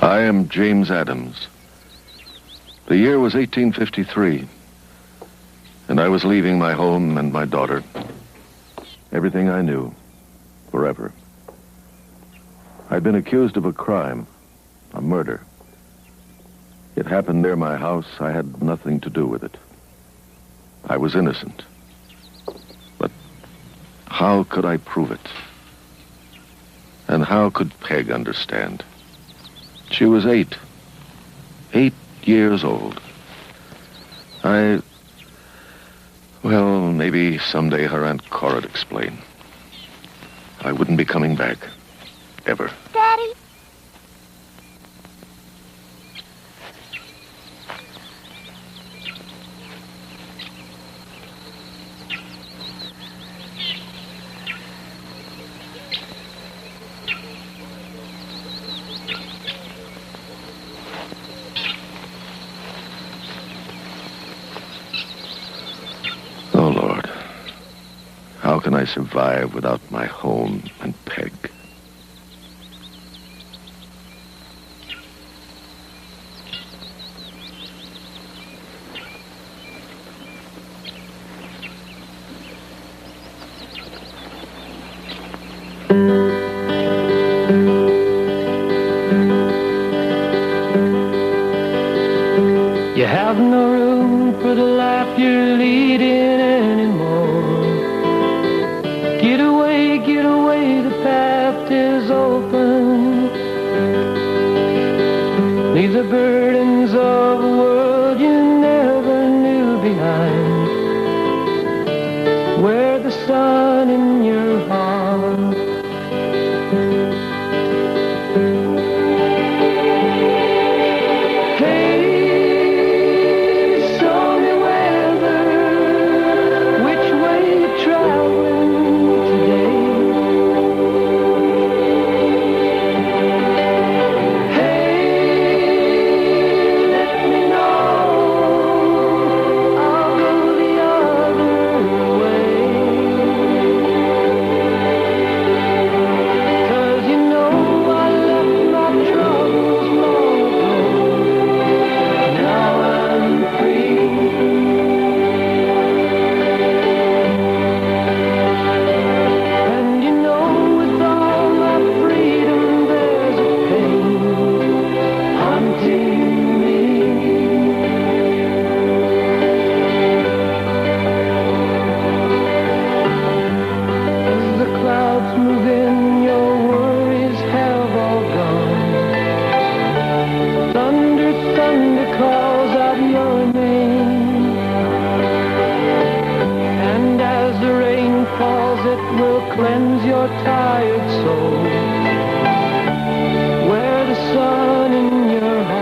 I am James Adams. The year was 1853, and I was leaving my home and my daughter, everything I knew, forever. I'd been accused of a crime, a murder. It happened near my house. I had nothing to do with it. I was innocent. But how could I prove it? And how could Peg understand? She was 8 years old. Well, maybe someday her Aunt Cora'd explain. I wouldn't be coming back. Ever. Daddy? Oh, Lord. How can I survive without my home and Peg? You have no room for the life you're leading anymore. Get away, the path is open. Leave the burdens of a world you never knew behind. Wear the sun in your heart. Cleanse your tired soul. Wear the sun in your heart.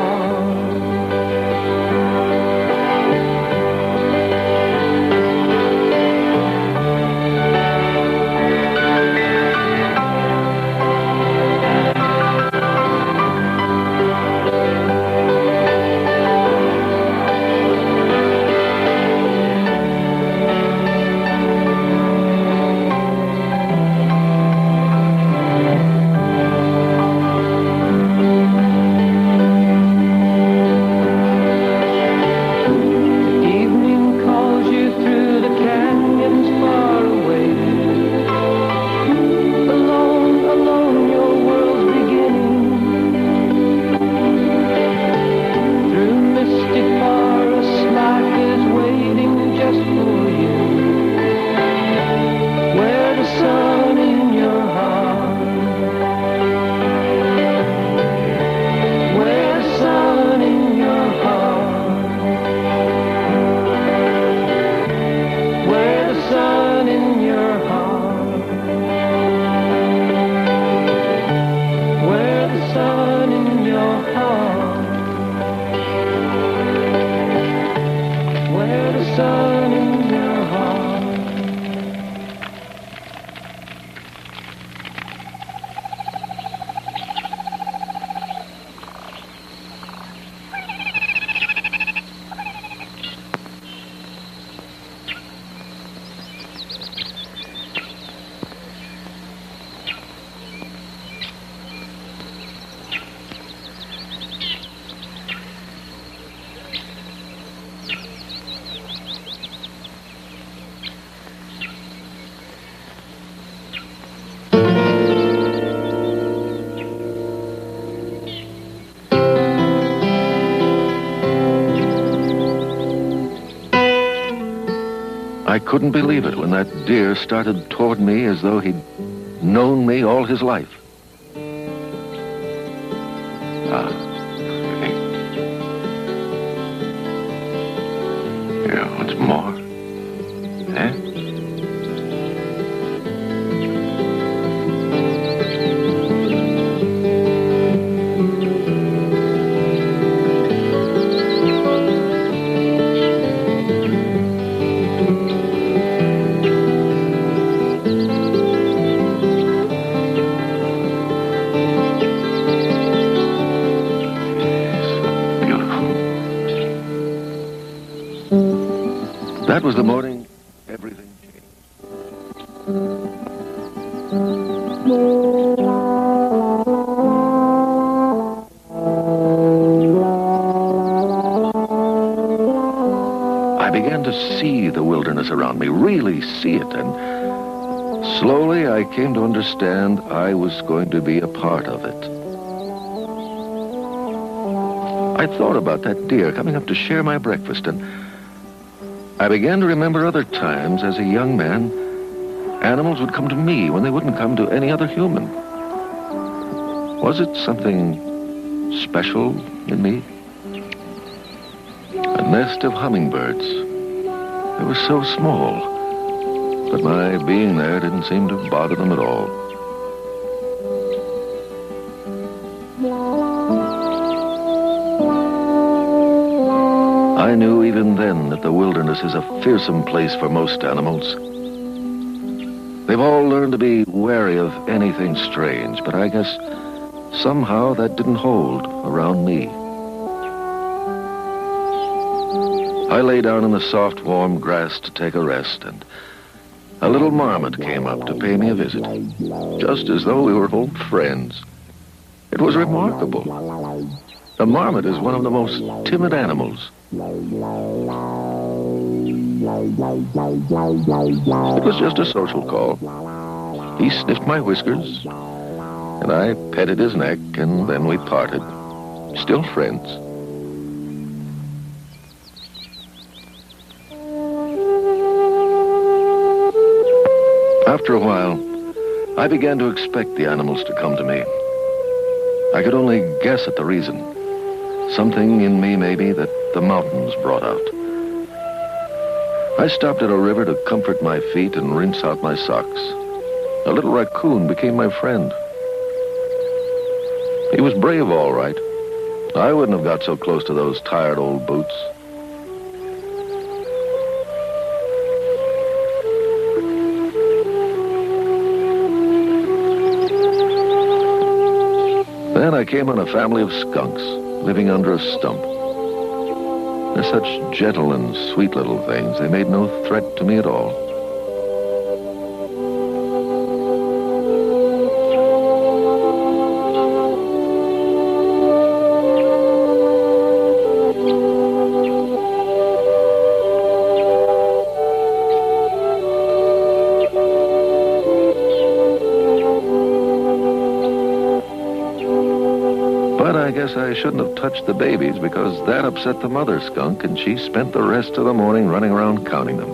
I couldn't believe it when that deer started toward me as though he'd known me all his life. Here, once more. Eh? That was the morning everything changed. I began to see the wilderness around me, really see it, and slowly I came to understand I was going to be a part of it. I thought about that deer coming up to share my breakfast, and I began to remember other times as a young man, animals would come to me when they wouldn't come to any other human. Was it something special in me? A nest of hummingbirds. They were so small, but my being there didn't seem to bother them at all. I knew even then that the wilderness is a fearsome place for most animals. They've all learned to be wary of anything strange, but I guess somehow that didn't hold around me. I lay down in the soft, warm grass to take a rest, and a little marmot came up to pay me a visit, just as though we were old friends. It was remarkable. A marmot is one of the most timid animals. It was just a social call. He sniffed my whiskers, and I petted his neck, and then we parted, still friends. After a while, I began to expect the animals to come to me. I could only guess at the reason. Something in me, maybe, that the mountains brought out. I stopped at a river to comfort my feet and rinse out my socks. A little raccoon became my friend. He was brave, all right. I wouldn't have got so close to those tired old boots. Then I came on a family of skunks living under a stump. They're such gentle and sweet little things. They made no threat to me at all. But I guess I shouldn't have touched the babies because that upset the mother skunk, and she spent the rest of the morning running around counting them.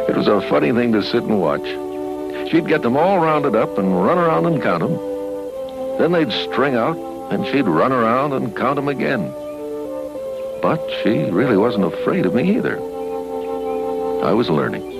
It was a funny thing to sit and watch. She'd get them all rounded up and run around and count them. Then they'd string out, and she'd run around and count them again. But she really wasn't afraid of me either. I was learning.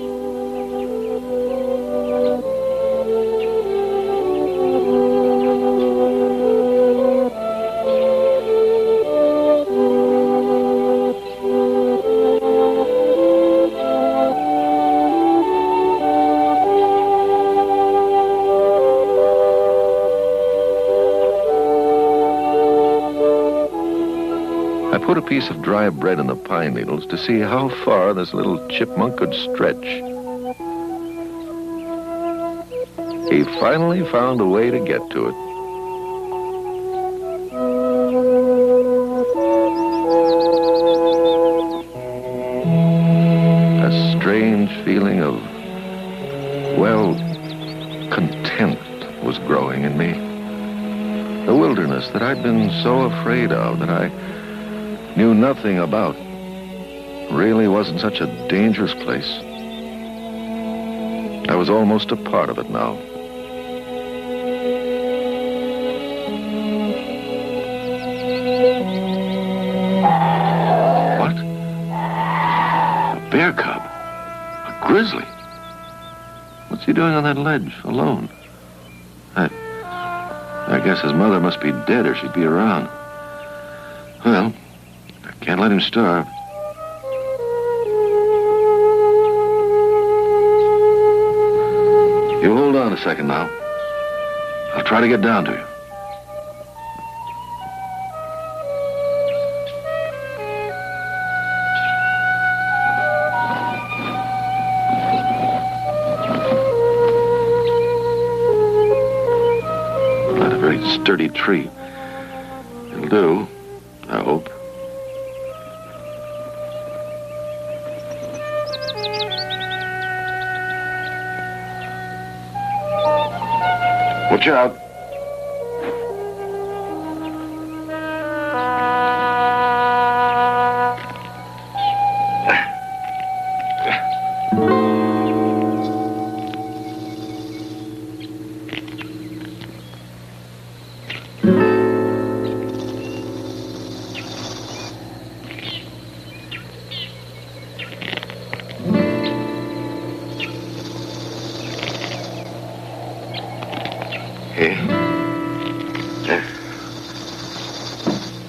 I put a piece of dry bread in the pine needles to see how far this little chipmunk could stretch. He finally found a way to get to it. A strange feeling of, well, content was growing in me. The wilderness that I'd been so afraid of, that I knew nothing about, really wasn't such a dangerous place. I was almost a part of it now. What? A bear cub? A grizzly? What's he doing on that ledge, alone? I guess his mother must be dead or she'd be around. Well, I can't let him starve. You hold on a second now. I'll try to get down to you. Not a very sturdy tree. It'll do, I hope. Watch out.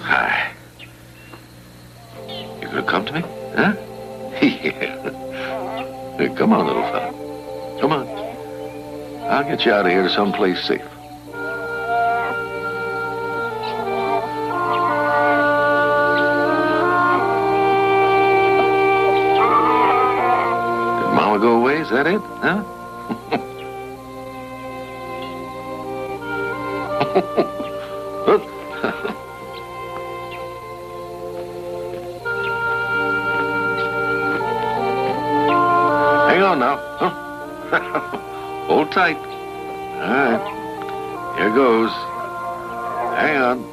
Hi. You gonna come to me? Huh? Yeah. Hey, come on, little fella. Come on. I'll get you out of here to someplace safe. Did Mama go away? Is that it? Huh? Hang on now. Hold tight. All right. Here goes. Hang on.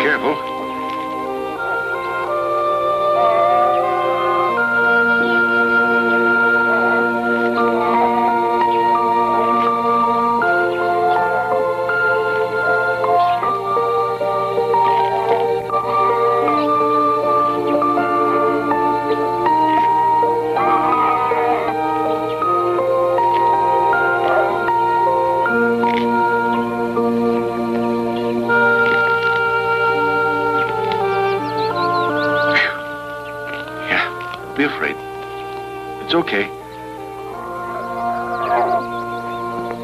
Careful. Don't be afraid. It's okay.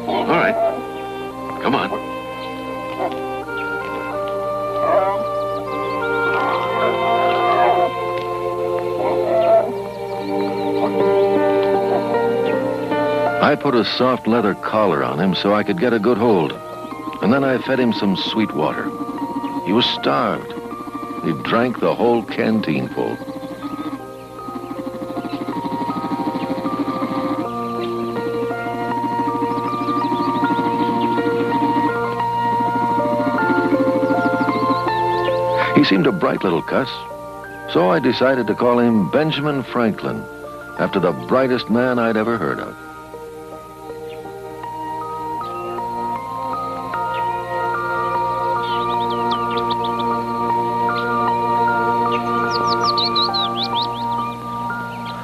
All right. Come on. I put a soft leather collar on him so I could get a good hold. And then I fed him some sweet water. He was starved. He drank the whole canteen full. He seemed a bright little cuss, so I decided to call him Benjamin Franklin, after the brightest man I'd ever heard of.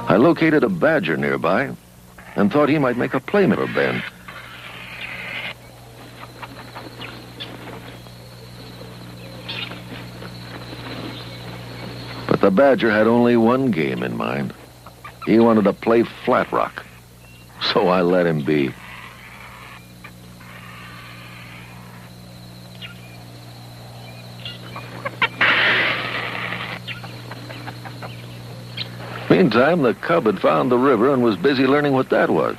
I located a badger nearby and thought he might make a playmate of Ben. But the badger had only one game in mind. He wanted to play flat rock, so I let him be. Meantime, the cub had found the river and was busy learning what that was.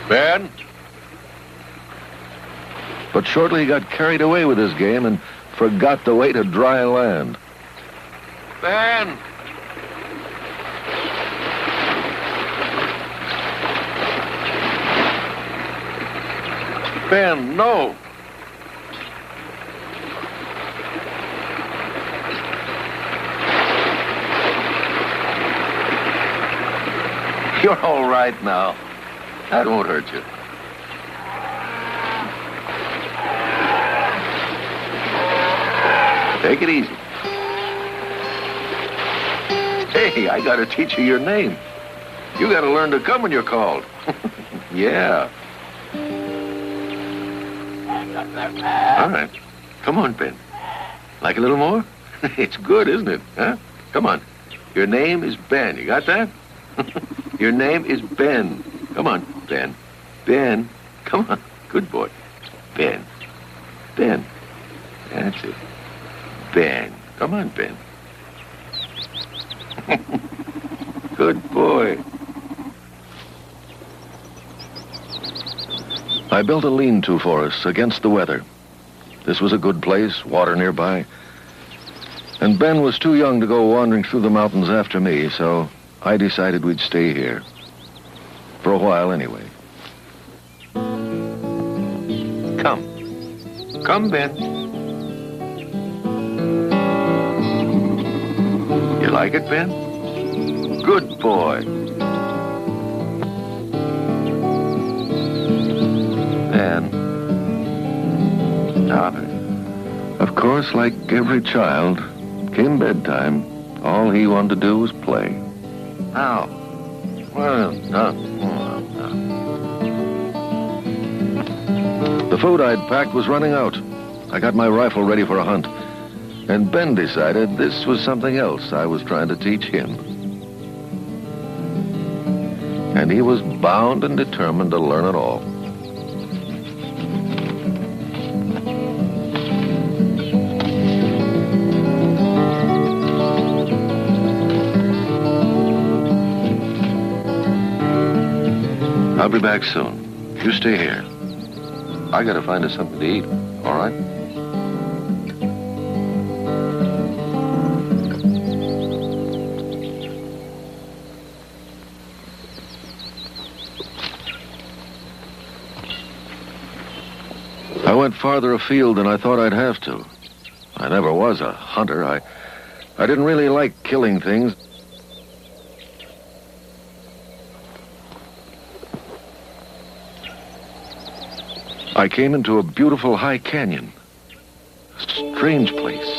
Ben? But shortly he got carried away with his game and forgot the way to dry land. Ben! Ben, no. You're all right now. That won't hurt you. Take it easy. Hey, I gotta teach you your name. You gotta learn to come when you're called. Yeah. All right. Come on, Ben. Like a little more? It's good, isn't it? Huh? Come on. Your name is Ben. You got that? Your name is Ben. Come on, Ben. Ben. Come on. Good boy. Ben. Ben. That's it. Ben. Come on, Ben. Good boy. I built a lean-to for us against the weather. This was a good place, water nearby. And Ben was too young to go wandering through the mountains after me, so I decided we'd stay here. For a while, anyway. Come. Come, Ben. You like it, Ben? Good boy. Ben. Of course, like every child, came bedtime. All he wanted to do was play. Now. Well done. The food I'd packed was running out. I got my rifle ready for a hunt. And Ben decided this was something else I was trying to teach him. And he was bound and determined to learn it all. I'll be back soon. You stay here. I gotta find us something to eat, all right? I went farther afield than I thought I'd have to. I never was a hunter. I didn't really like killing things. I came into a beautiful high canyon. A strange place.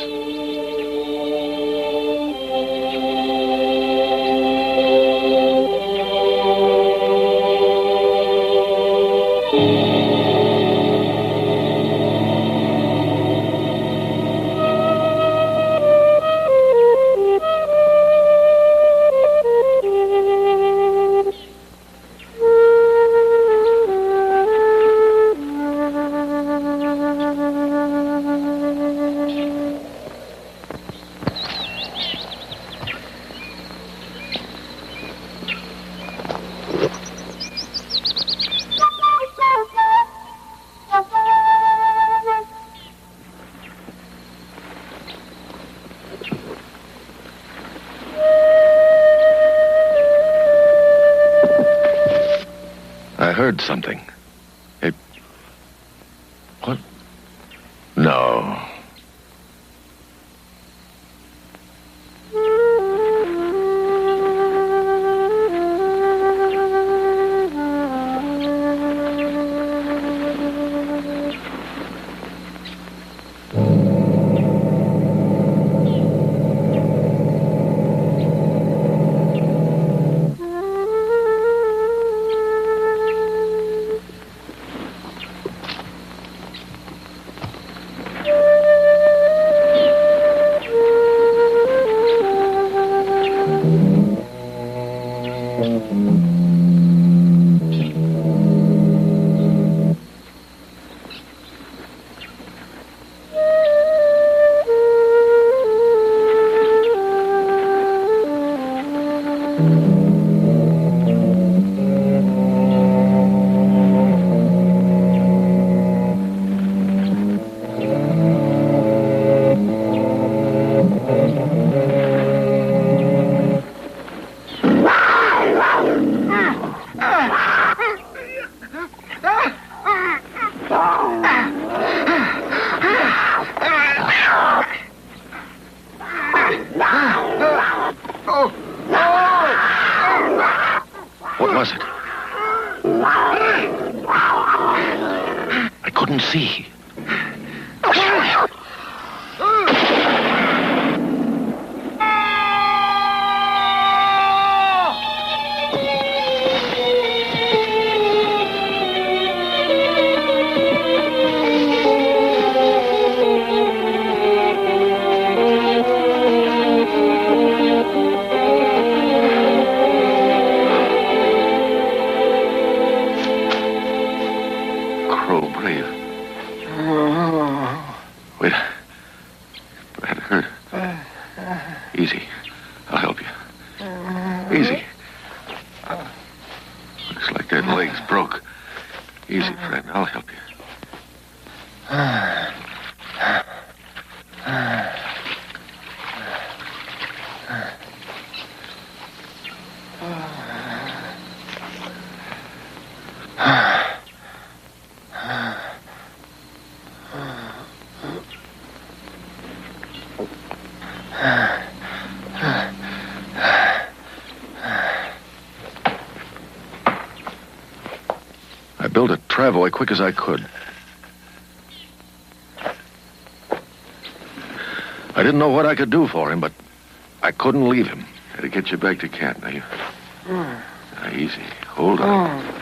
I heard something. What? No. was it? I couldn't see. Wait. That hurt. Easy. I'll help you. Easy. Looks like that leg's broke. Easy, friend. I'll help you. I built a travoy quick as I could. I didn't know what I could do for him, but I couldn't leave him. Had to get you back to camp. Now, easy. Hold on.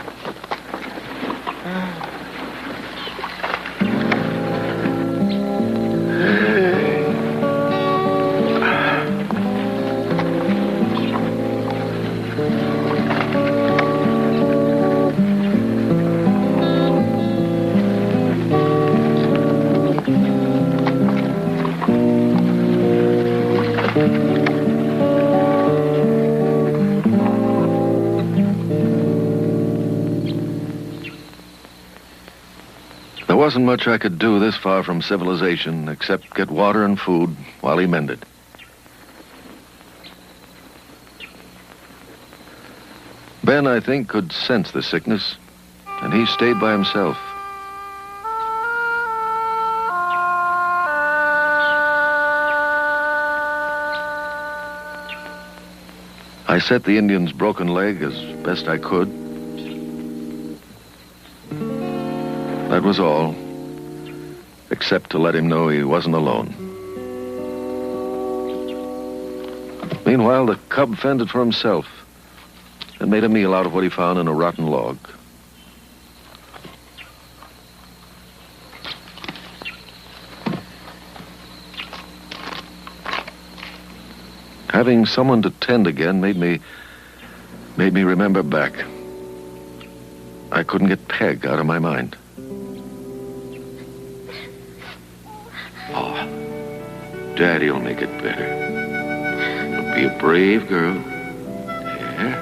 There wasn't much I could do this far from civilization except get water and food while he mended. Ben, I think, could sense the sickness, and he stayed by himself. I set the Indian's broken leg as best I could. That was all, except to let him know he wasn't alone. Meanwhile, the cub fended for himself and made a meal out of what he found in a rotten log. Having someone to tend again made me remember back. I couldn't get Peg out of my mind. Daddy'll make it better. But be a brave girl. Yeah.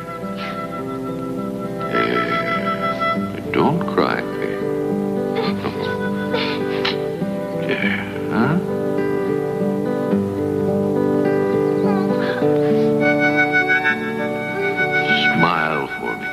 Yeah. Don't cry, baby. Yeah, huh? Smile for me.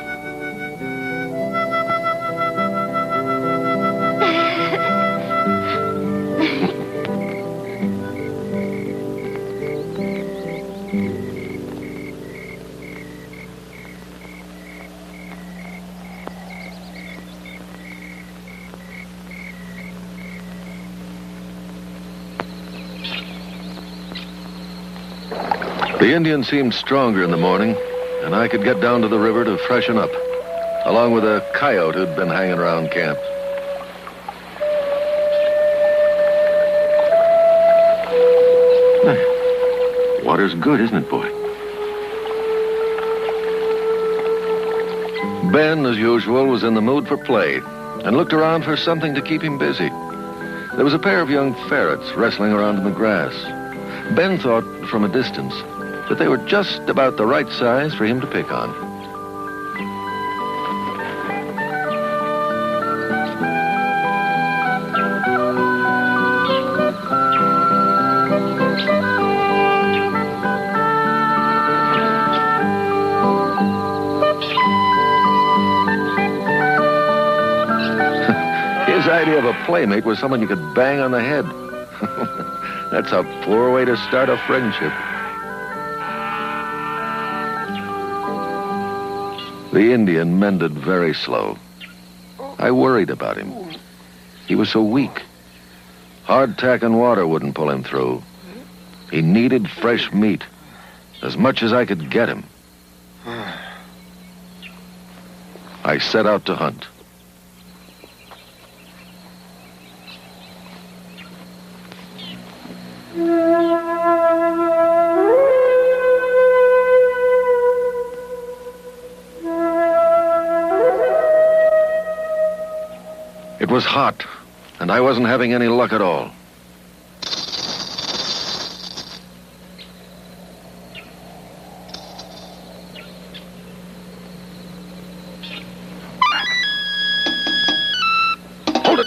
The Indian seemed stronger in the morning, and I could get down to the river to freshen up, along with a coyote who'd been hanging around camp. Water's good, isn't it, boy? Ben, as usual, was in the mood for play and looked around for something to keep him busy. There was a pair of young ferrets wrestling around in the grass. Ben thought from a distance that they were just about the right size for him to pick on. His idea of a playmate was someone you could bang on the head. That's a poor way to start a friendship. The Indian mended very slow. I worried about him. He was so weak. Hardtack and water wouldn't pull him through. He needed fresh meat, as much as I could get him. I set out to hunt. It was hot, and I wasn't having any luck at all. Hold it!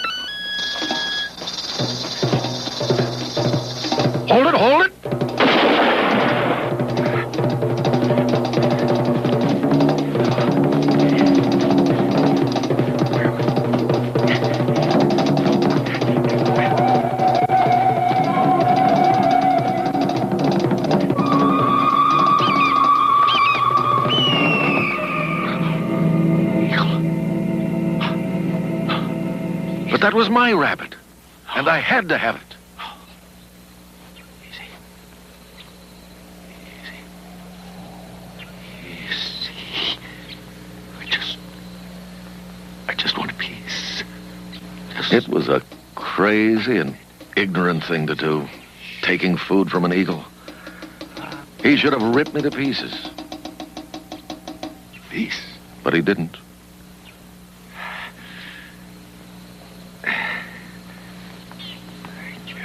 Hold it, hold it! But that was my rabbit, and I had to have it. I just want a piece. It was a crazy and ignorant thing to do, taking food from an eagle. He should have ripped me to pieces. Peace? But he didn't. Thank you.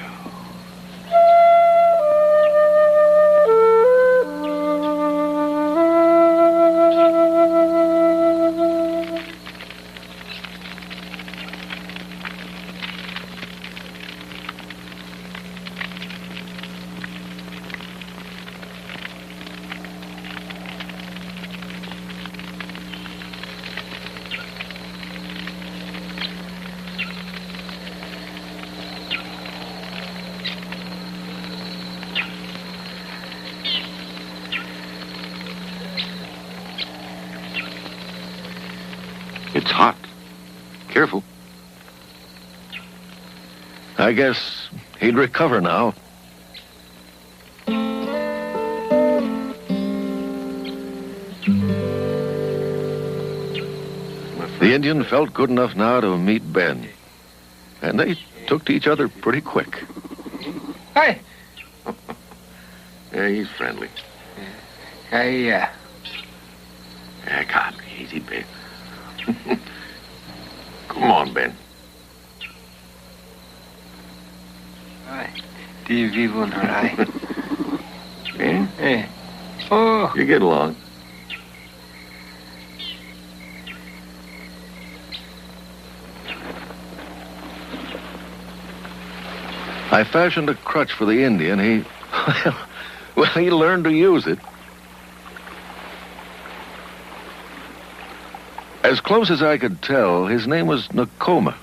It's hot. Careful. I guess he'd recover now. The Indian felt good enough now to meet Ben. And they took to each other pretty quick. Hi. Yeah, he's friendly. Yeah, God, easy, Ben. Come on, Ben. Die vivo no rai. Eh? Oh. You get along. I fashioned a crutch for the Indian. He learned to use it. As close as I could tell, his name was Nekoma.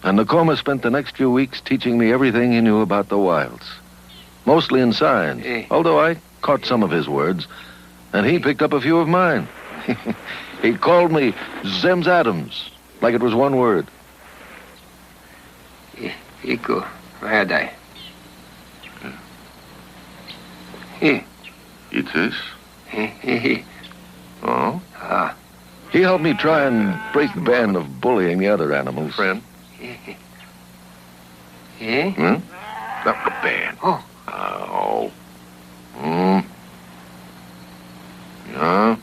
And Nekoma spent the next few weeks teaching me everything he knew about the wilds. Mostly in signs, although I caught some of his words, and he picked up a few of mine. He called me Zems Adams, like it was one word. Iko, Radai. He. It is? He. Oh? Ah. He helped me try and break the band of bullying the other animals. Friend? Eh? Hmm? Not the band. Oh. Oh. Hmm. Yeah?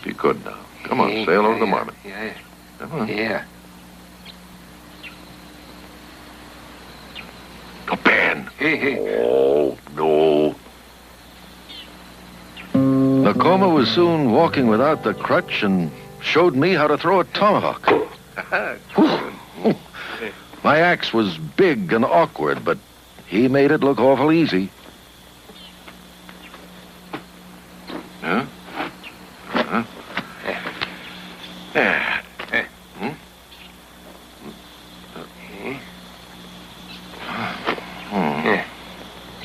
Be good now. Come on, sail over the marmot. Yeah. Come on. Yeah. The band. Hey. Oh, no. Nekoma was soon walking without the crutch and showed me how to throw a tomahawk. My axe was big and awkward, but he made it look awful easy. Huh? Huh? Yeah. Hmm?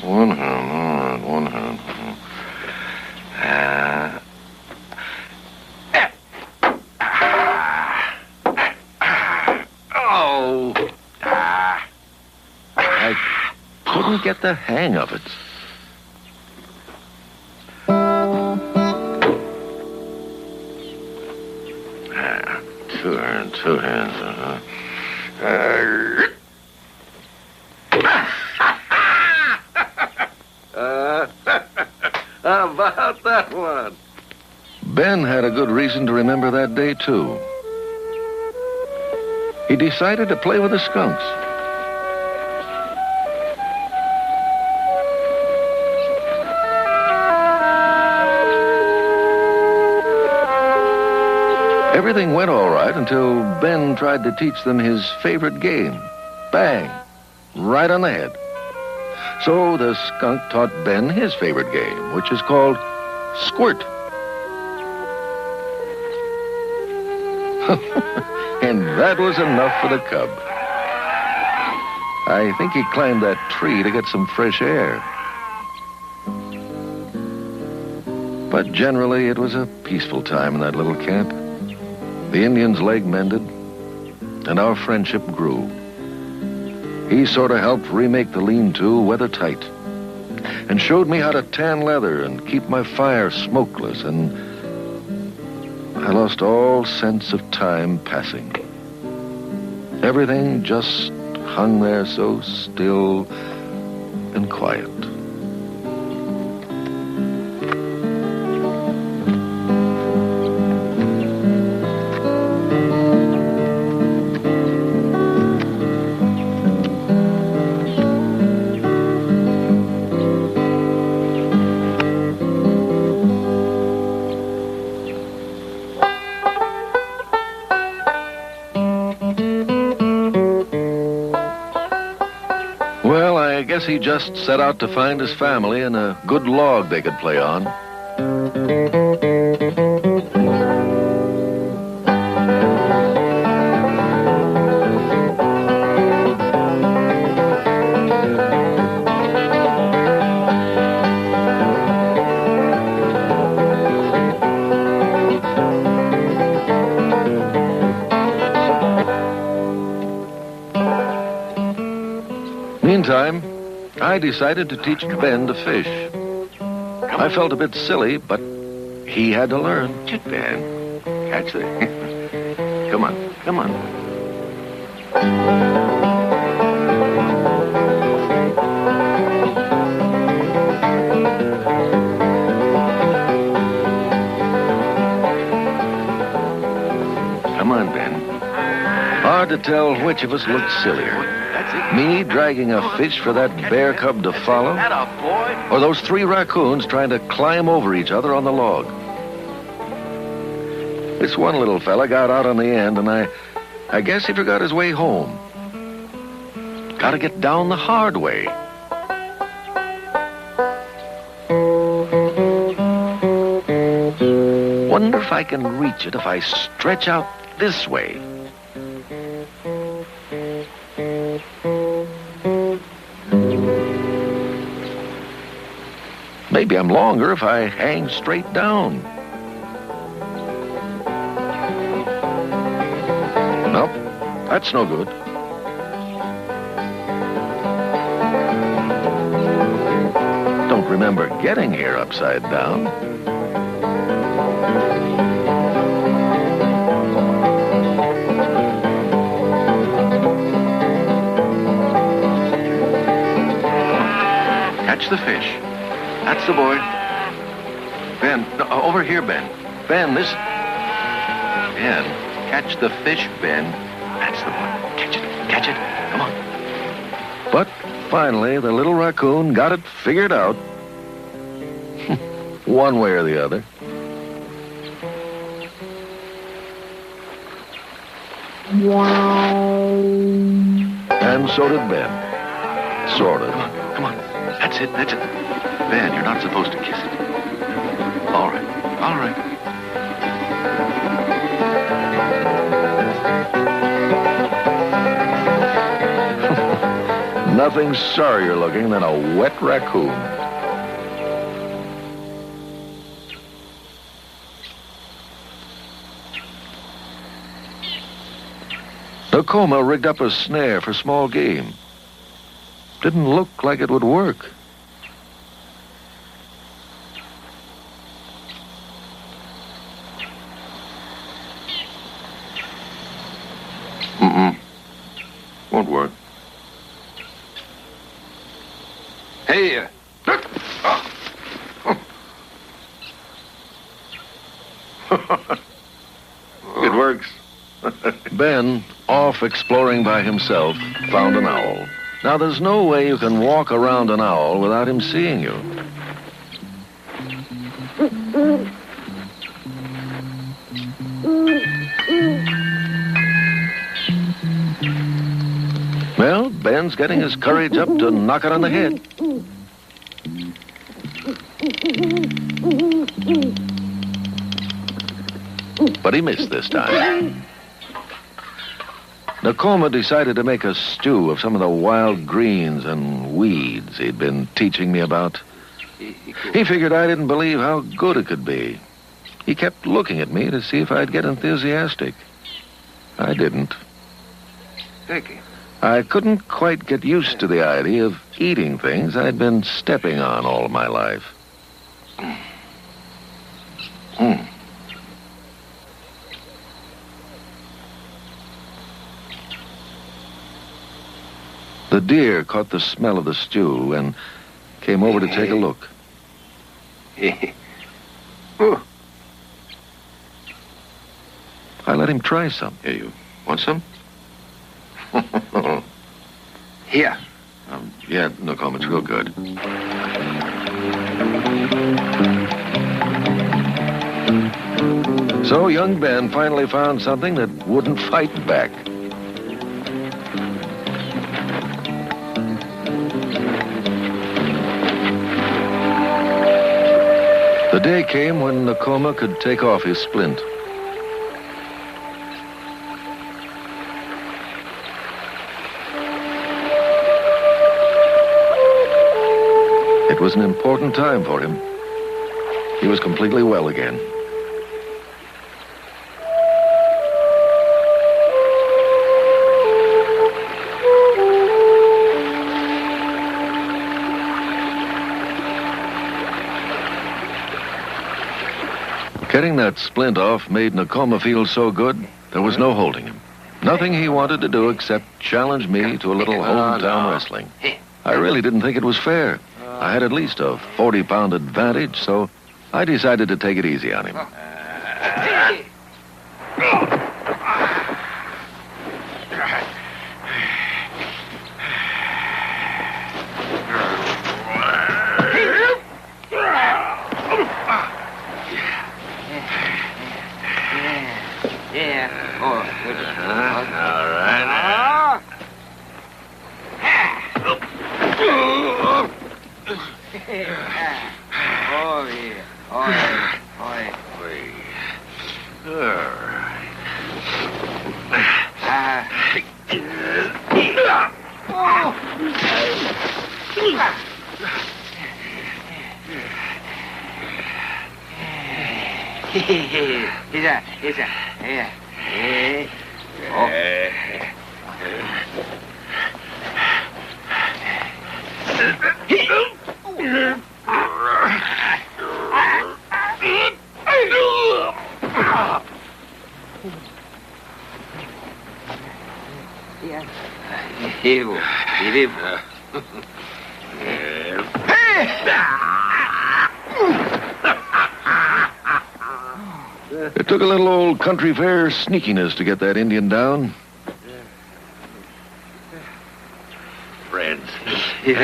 One hand, all right, one hand. couldn't get the hang of it. Two hands, How about that one? Ben had a good reason to remember that day, too. He decided to play with the skunks. Everything went all right until Ben tried to teach them his favorite game. Bang. Right on the head. So the skunk taught Ben his favorite game, which is called squirt. And that was enough for the cub. I think he climbed that tree to get some fresh air. But generally, it was a peaceful time in that little camp. The Indian's leg mended, and our friendship grew. He sort of helped remake the lean-to weather-tight, and showed me how to tan leather and keep my fire smokeless, and I lost all sense of time passing. Everything just hung there so still and quiet. Well, I guess he just set out to find his family and a good log they could play on. Meantime, I decided to teach Ben to fish. I felt a bit silly, but he had to learn. Get Ben. Catch the... Come on, come on. Come on, Ben. Hard to tell which of us looked sillier. Me dragging a fish for that bear cub to follow, or those three raccoons trying to climb over each other on the log. This one little fella got out on the end, and I guess he forgot his way home. Gotta get down the hard way. Wonder if I can reach it if I stretch out this way. Maybe I'm longer if I hang straight down. Nope, that's no good. Don't remember getting here upside down. Catch the fish. That's the boy. Ben, no, over here, Ben. Ben, this... Ben, catch the fish, Ben. That's the boy. Catch it. Catch it. Come on. But finally, the little raccoon got it figured out. One way or the other. And so did Ben. Sort of. Come on. That's it. That's it. Ben, you're not supposed to kiss it. All right. All right. Nothing sorrier looking than a wet raccoon. Nekoma rigged up a snare for small game. didn't look like it would work. Won't work. Hey, It works. Ben, off exploring by himself, found an owl. Now, there's no way you can walk around an owl without him seeing you. Well, Ben's getting his courage up to knock it on the head. But he missed this time. Nekoma decided to make a stew of some of the wild greens and weeds he'd been teaching me about. He figured I didn't believe how good it could be. He kept looking at me to see if I'd get enthusiastic. I didn't. Thank you. I couldn't quite get used to the idea of eating things I'd been stepping on all my life. The deer caught the smell of the stew and came over to take a look. I let him try some. Here, you want some? Here. Yeah, Nekoma, it's real good. So young Ben finally found something that wouldn't fight back. The day came when Nekoma could take off his splint. It was an important time for him. He was completely well again. Getting that splint off made Nekoma feel so good, there was no holding him. Nothing he wanted to do except challenge me to a little hometown wrestling. I really didn't think it was fair. I had at least a 40-pound advantage, so I decided to take it easy on him. It took a little old country fair sneakiness to get that Indian down. Friends. It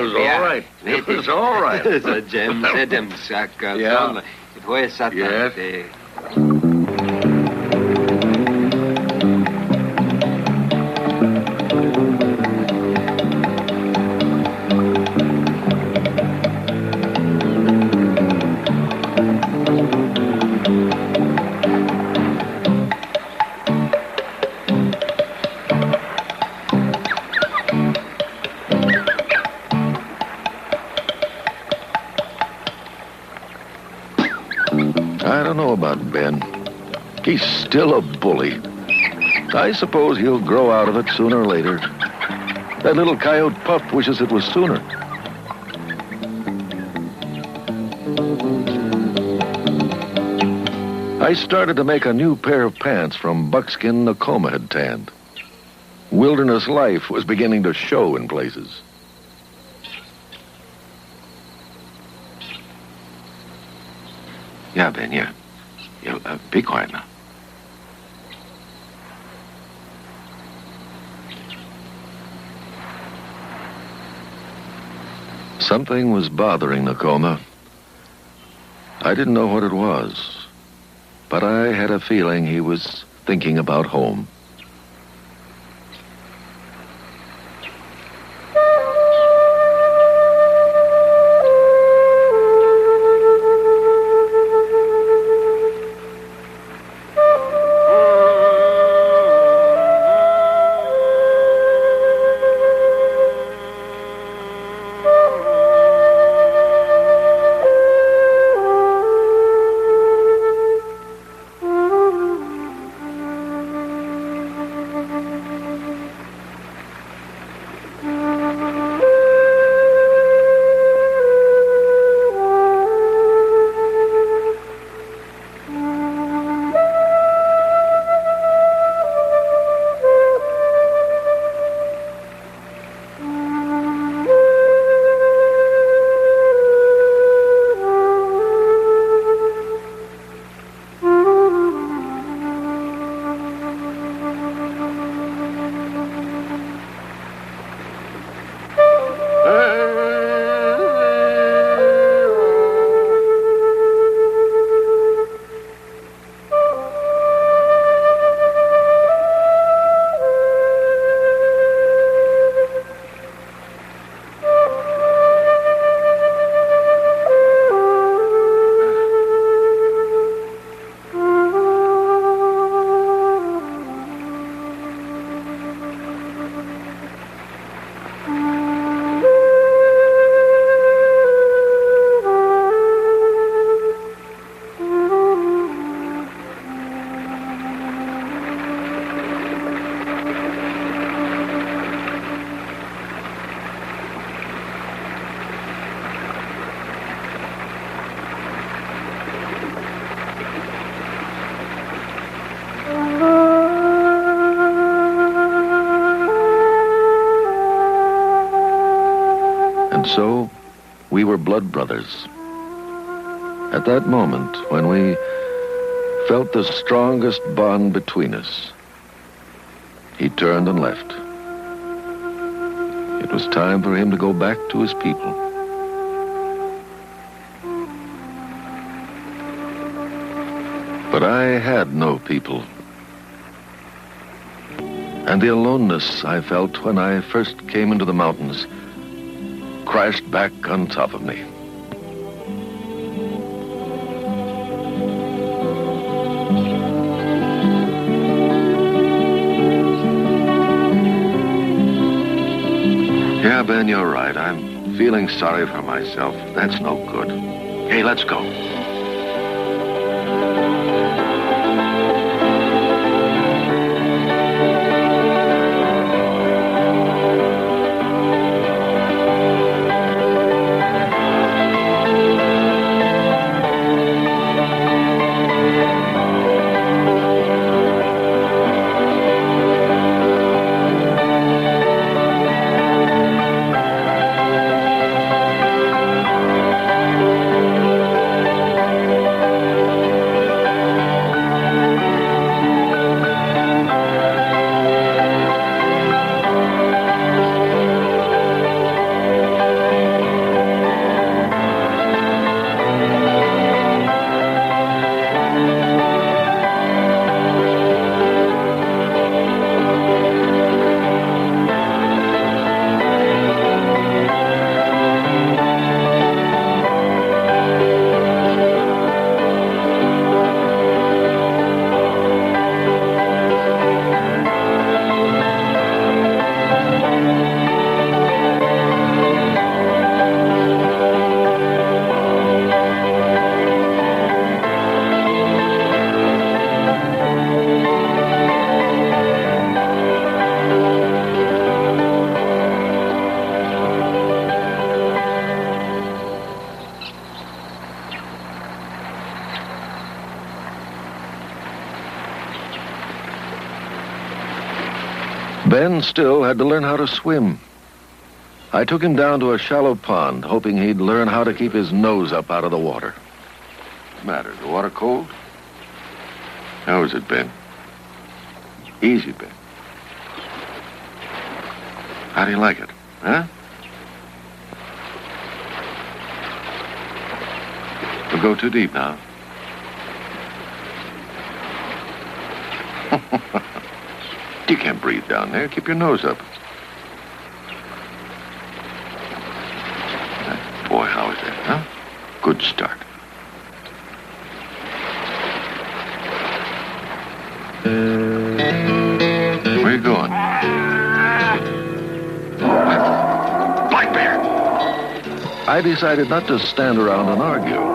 was all right. It was all right. Yes. I don't know about Ben. He's still a bully. I suppose he'll grow out of it sooner or later. That little coyote pup wishes it was sooner. I started to make a new pair of pants from buckskin Nekoma had tanned. Wilderness life was beginning to show in places. Yeah, Ben, yeah. Be quiet now. Something was bothering Nekoma. I didn't know what it was, but I had a feeling he was thinking about home. So, we were blood brothers. At that moment, when we felt the strongest bond between us, he turned and left. It was time for him to go back to his people. But I had no people. And the aloneness I felt when I first came into the mountains crashed back on top of me. Yeah, Ben, you're right. I'm feeling sorry for myself. That's no good. Hey, let's go. Ben still had to learn how to swim. I took him down to a shallow pond, hoping he'd learn how to keep his nose up out of the water. What's the matter? The water cold? How is it, Ben? Easy, Ben. How do you like it, huh? Don't go too deep now. You can't breathe down there. Keep your nose up. Boy, how is that, huh? Good start. Where you going? Black bear! I decided not to stand around and argue.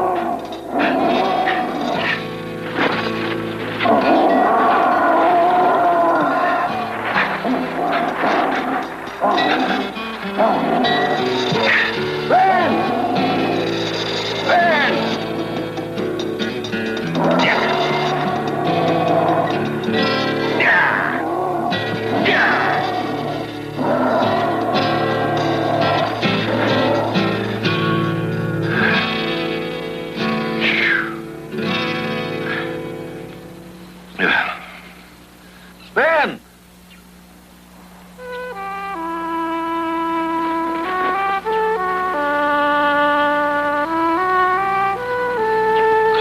Ben!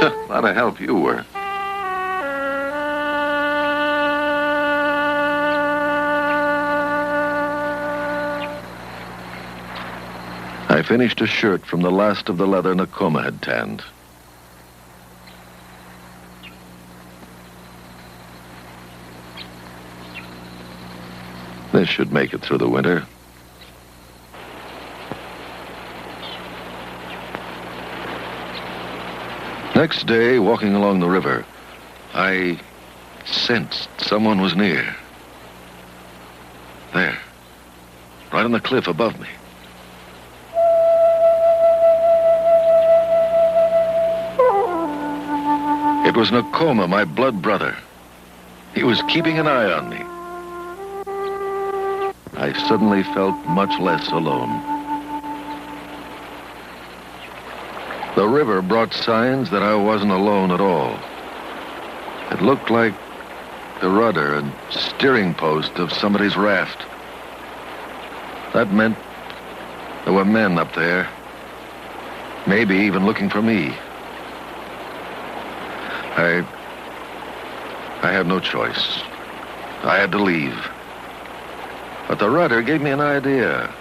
A lot of help you were. I finished a shirt from the last of the leather Nekoma had tanned. This should make it through the winter. Next day, walking along the river, I sensed someone was near. There, right on the cliff above me. It was Nekoma, my blood brother. He was keeping an eye on me. I suddenly felt much less alone. The river brought signs that I wasn't alone at all. It looked like the rudder and steering post of somebody's raft. That meant there were men up there, maybe even looking for me. I had no choice. I had to leave. But the rudder gave me an idea.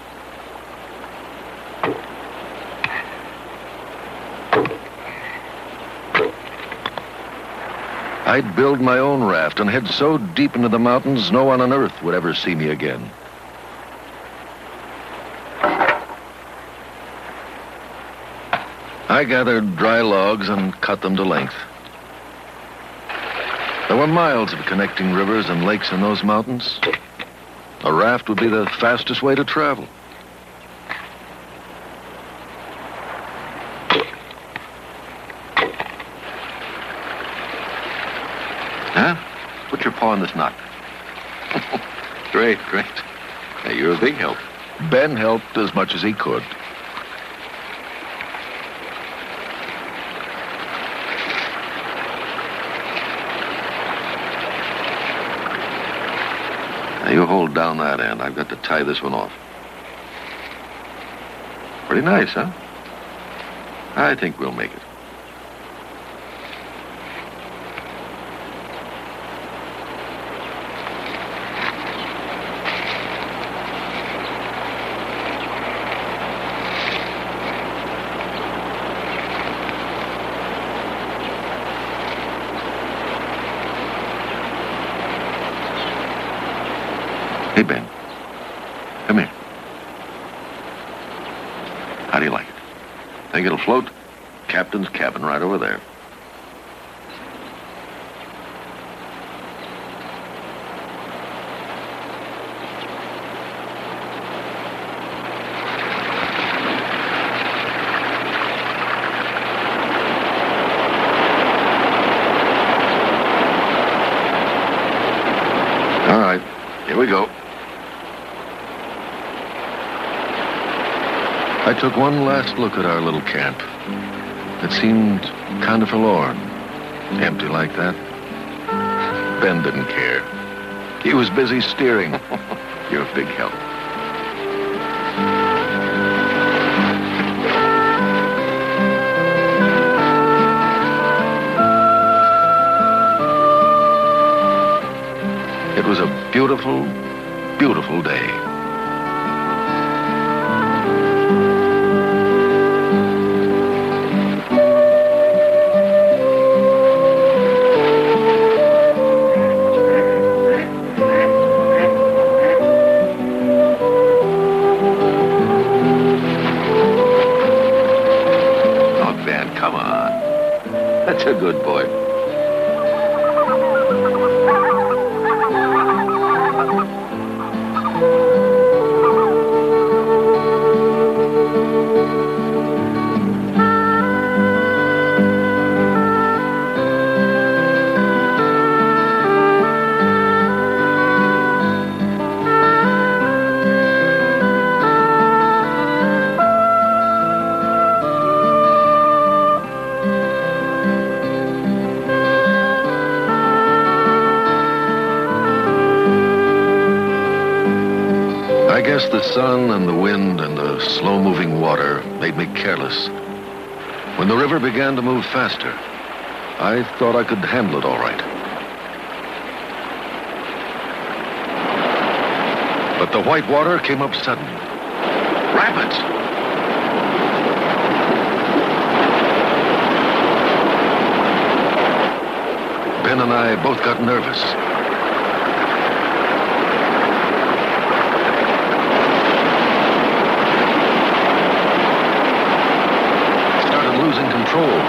I'd build my own raft and head so deep into the mountains no one on earth would ever see me again. I gathered dry logs and cut them to length. There were miles of connecting rivers and lakes in those mountains. A raft would be the fastest way to travel. Huh? Put your paw in this knot. Great, great. Hey, you're a big help. Ben helped as much as he could. Now, you hold down that end. I've got to tie this one off. Pretty nice, huh? I think we'll make it. Hey, Ben. Come here. How do you like it? Think it'll float? Captain's cabin right over there. All right, here we go. I took one last look at our little camp. It seemed kind of forlorn, empty like that. Ben didn't care. He was busy steering. You're a big help. It was a beautiful, beautiful day. Oh, Ben, come on. That's a good boy. I guess the sun and the wind and the slow-moving water made me careless. When the river began to move faster, I thought I could handle it all right. But the white water came up sudden. Rapids! Ben and I both got nervous. Losing control.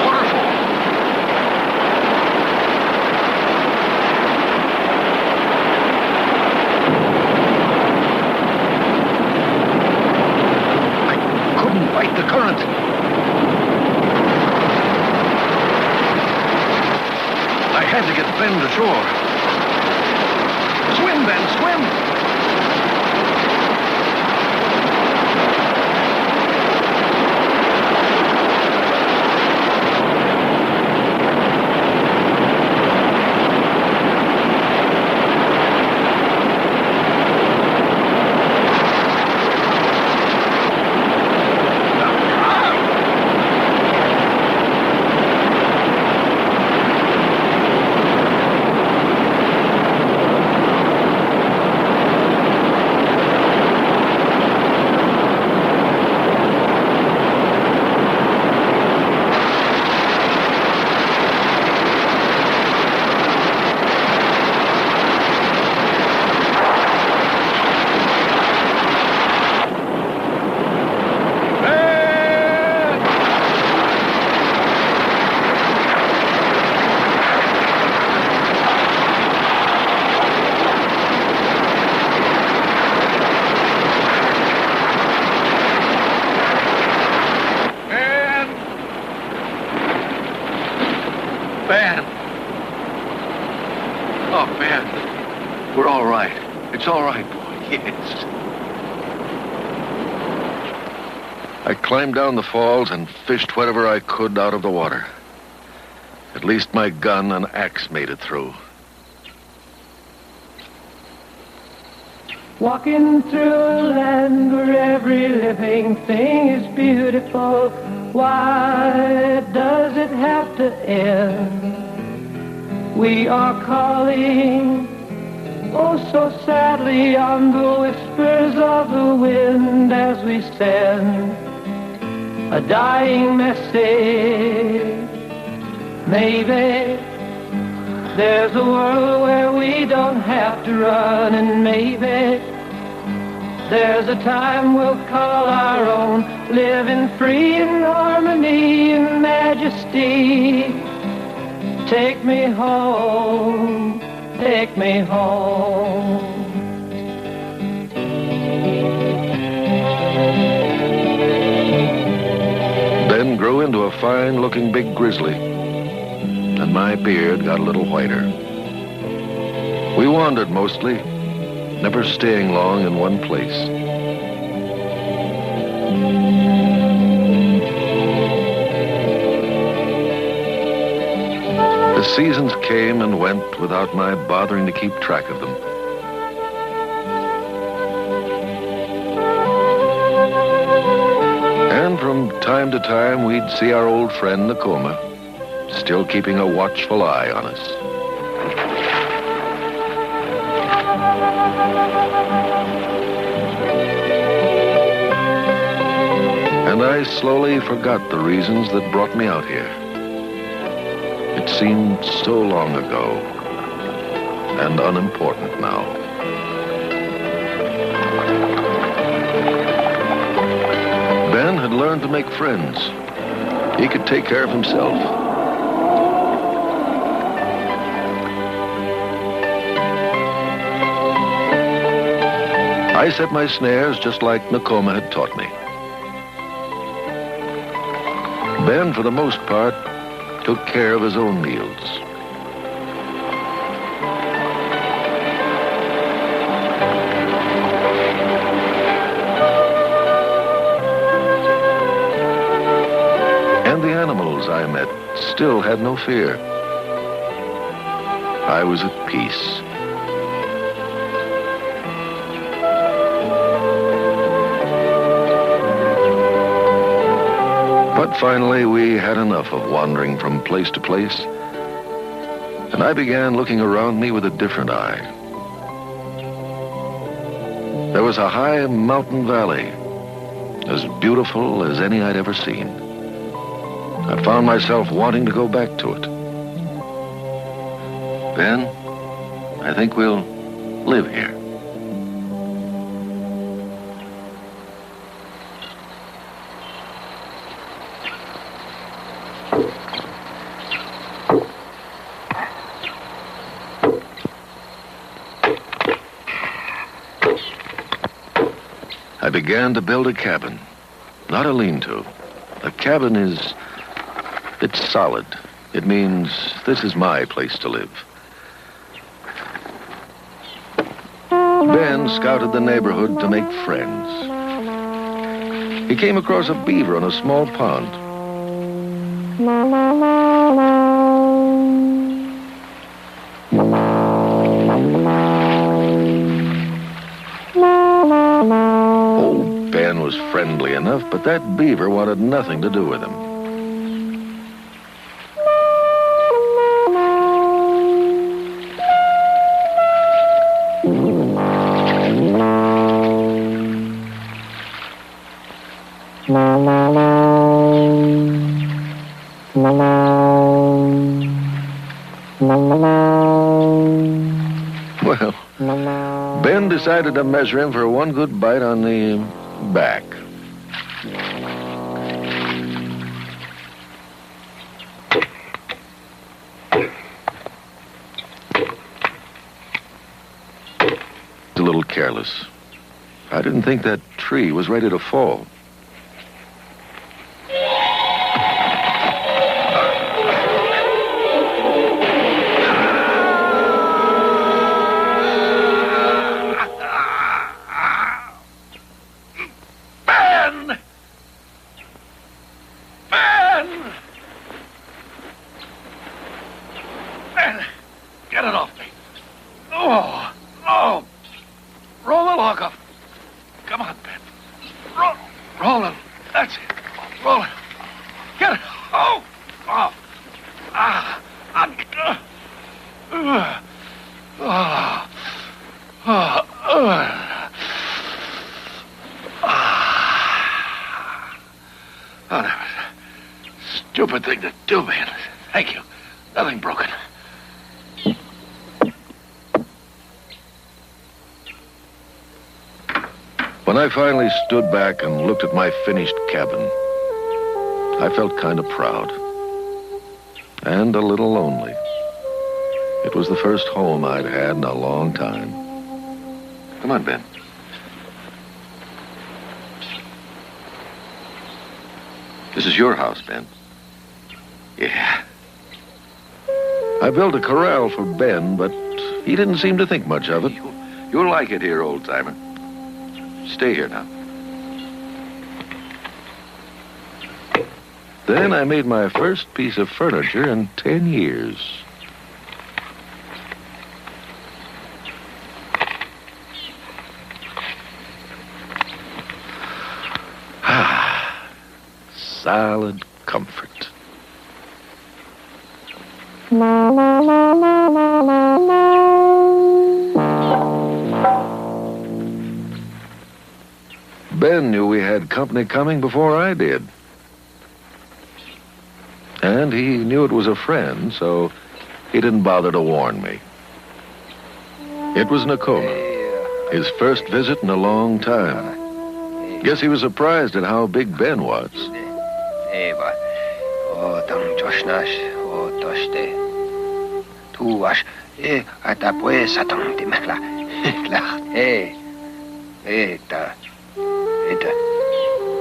Waterfall. I couldn't fight the current. I had to get Ben to shore. Swim, Ben, swim! Ben! Oh, Ben. We're all right. It's all right, boy. Yes. I climbed down the falls and fished whatever I could out of the water. At least my gun and axe made it through. Walking through a land where every living thing is beautiful. Why does it have to end? We are calling, oh so sadly, on the whispers of the wind as we send a dying message. Maybe there's a world where we don't have to run, and maybe there's a time we'll call our own, living free in harmony and majesty. Take me home, take me home. Ben grew into a fine-looking big grizzly, and my beard got a little whiter. We wandered mostly, never staying long in one place. The seasons came and went without my bothering to keep track of them. And from time to time, we'd see our old friend Nekoma, still keeping a watchful eye on us. And I slowly forgot the reasons that brought me out here. It seemed so long ago, and unimportant now. Ben had learned to make friends. He could take care of himself. I set my snares just like Nekoma had taught me. Ben, for the most part, took care of his own meals. And the animals I met still had no fear. I was at peace. But finally, we had enough of wandering from place to place, and I began looking around me with a different eye. There was a high mountain valley, as beautiful as any I'd ever seen. I found myself wanting to go back to it. Ben, I think we'll live here. I began to build a cabin, not a lean-to. A cabin it's solid. It means this is my place to live. Ben scouted the neighborhood to make friends. He came across a beaver on a small pond. Ben was friendly enough, but that beaver wanted nothing to do with him. Well, Ben decided to measure him for one good bite on the back. A little careless. I didn't think that tree was ready to fall. Get it off me. Oh. Roll the log up. Come on, Ben. Roll it. That's it. Roll it. Get it. Oh. Oh, that was a stupid thing to do, man. Thank you. Nothing broken. When I finally stood back and looked at my finished cabin, I felt kind of proud and a little lonely. It was the first home I'd had in a long time. Come on, Ben. This is your house, Ben. Yeah. I built a corral for Ben, but he didn't seem to think much of it. You'll like it here, old-timer. Stay here now. Then I made my first piece of furniture in 10 years. Solid comfort. Ben knew we had company coming before I did. And he knew it was a friend, so he didn't bother to warn me. It was Nekoma, his first visit in a long time. Guess he was surprised at how big Ben was.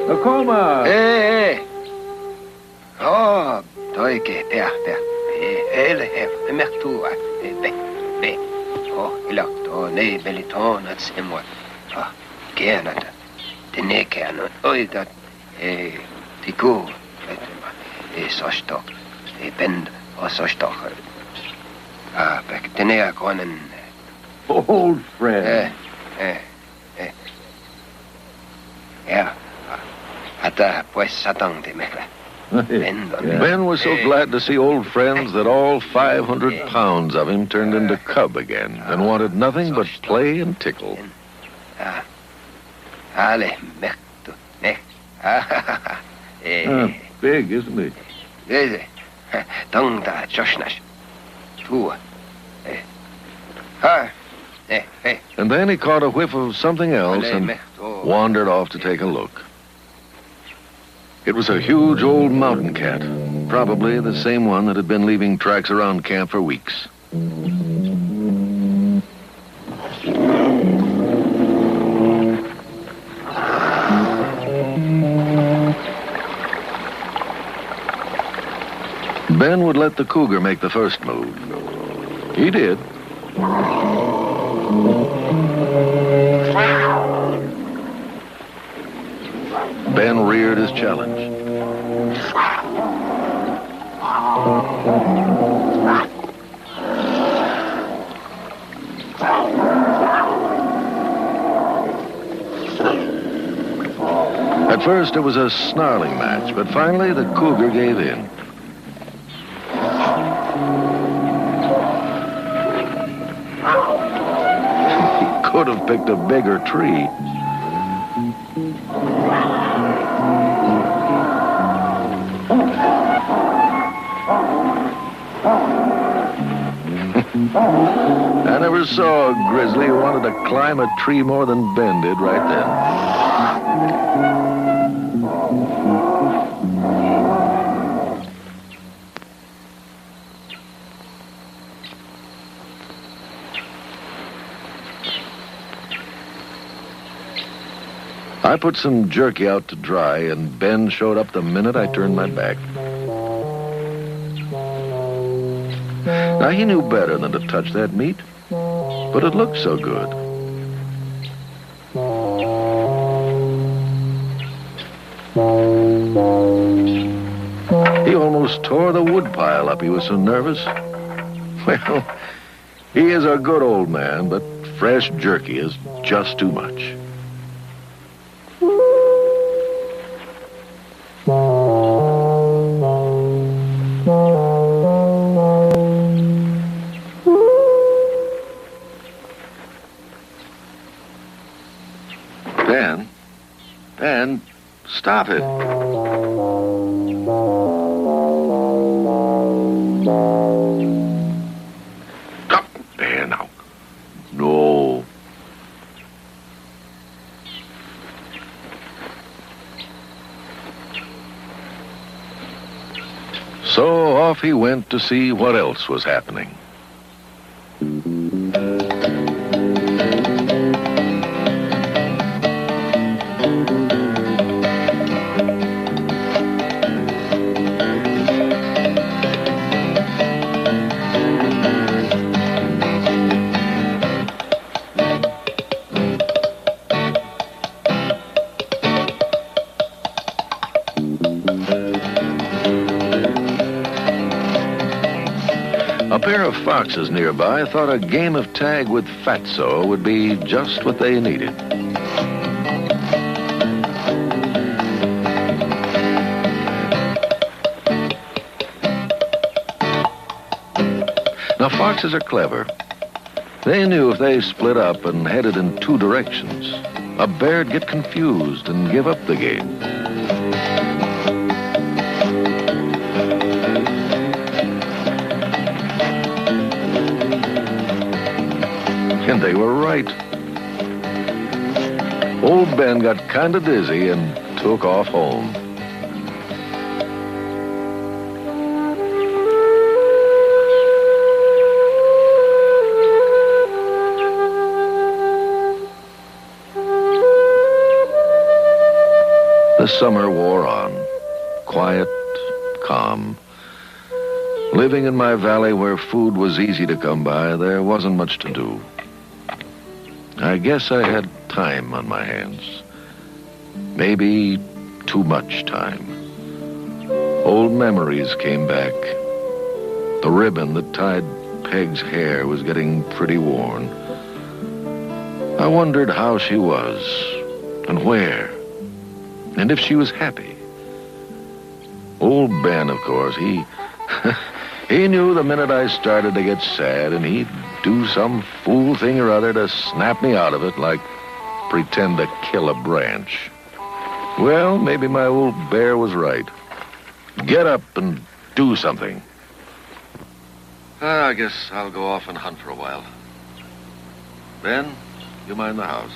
Nekoma! Hey! Oh, toike, pea. Hele, mertua, be. Oh, ilak, to, ne, beliton, at semwa. Ah, kernata. Tene kerno, oidat, tiku, sostok, bend, sostok. Ah, bek, tene, konen. Old friend. Ja, ata, pues, satang de mekla. Ben was so glad to see old friends that all 500 pounds of him turned into cub again and wanted nothing but play and tickle. Big, isn't he? And then he caught a whiff of something else and wandered off to take a look. It was a huge old mountain cat, probably the same one that had been leaving tracks around camp for weeks. Ben would let the cougar make the first move. He did. Ben reared his challenge. At first, it was a snarling match, but finally the cougar gave in. He could have picked a bigger tree. I never saw a grizzly who wanted to climb a tree more than Ben did right then. I put some jerky out to dry, and Ben showed up the minute I turned my back. Now, he knew better than to touch that meat, but it looked so good. He almost tore the wood pile up. He was so nervous. Well, he is a good old man, but fresh jerky is just too much. Ben, stop it. Stop there now. No. So off he went to see what else was happening. A pair of foxes nearby thought a game of tag with Fatso would be just what they needed. Now, foxes are clever. They knew if they split up and headed in two directions, a bear'd get confused and give up the game. And they were right. Old Ben got kind of dizzy and took off home. The summer wore on, quiet, calm. Living in my valley where food was easy to come by, there wasn't much to do. I guess I had time on my hands. Maybe too much time. Old memories came back. The ribbon that tied Peg's hair was getting pretty worn. I wondered how she was, and where, and if she was happy. Old Ben, of course, he knew the minute I started to get sad, and he'd do some fool thing or other to snap me out of it, like pretend to kill a branch. Well, maybe my old bear was right. Get up and do something. I guess I'll go off and hunt for a while. Ben, you mind the house?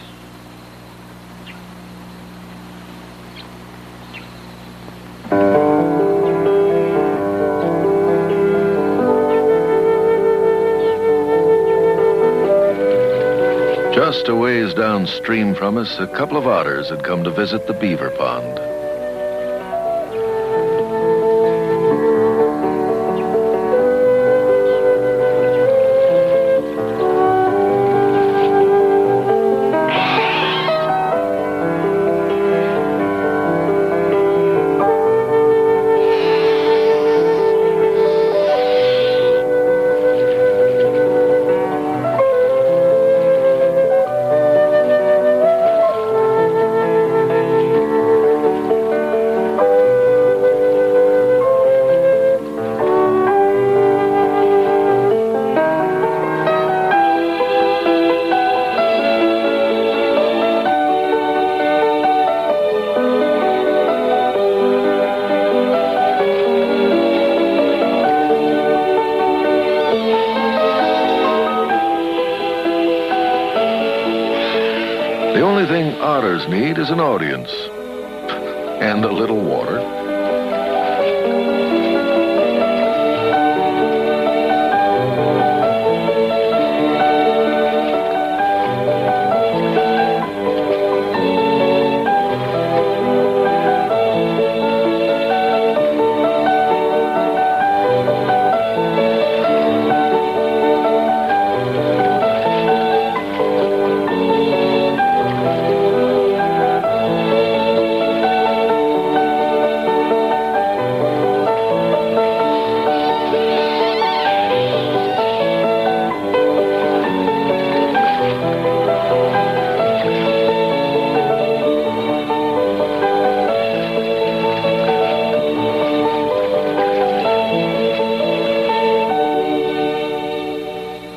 Just a ways downstream from us, a couple of otters had come to visit the beaver pond. The only thing otters need is an audience and a little water.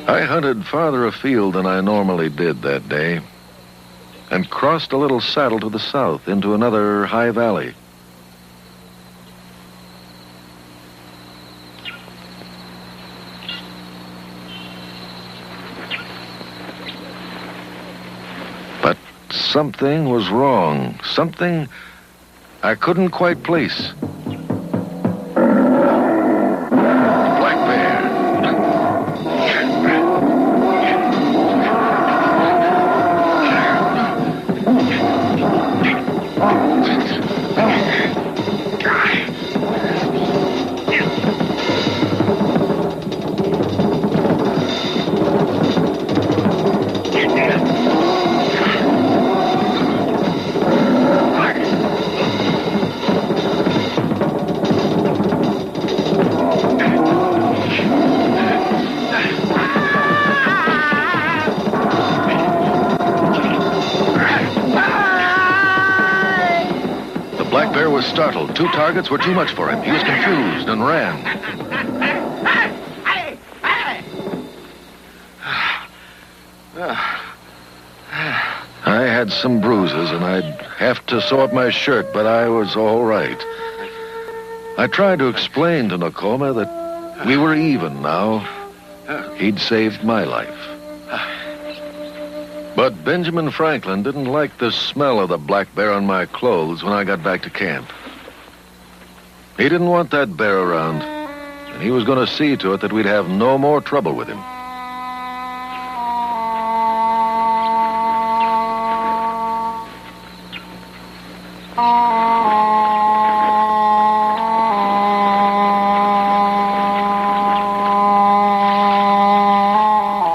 I hunted farther afield than I normally did that day, and crossed a little saddle to the south into another high valley. But something was wrong, something I couldn't quite place. was startled. 2 targets were too much for him. He was confused and ran. I had some bruises, and I'd have to sew up my shirt, but I was all right. I tried to explain to Nekoma that we were even now. He'd saved my life. But Benjamin Franklin didn't like the smell of the black bear on my clothes when I got back to camp. He didn't want that bear around, and he was going to see to it that we'd have no more trouble with him.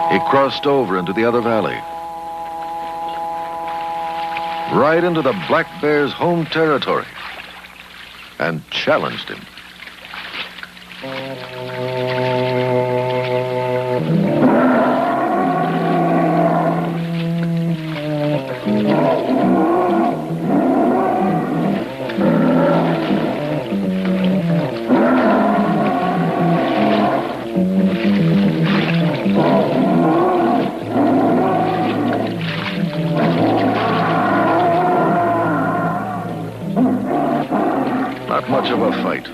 He crossed over into the other valley, right into the black bear's home territory, and challenged him. Much of a fight,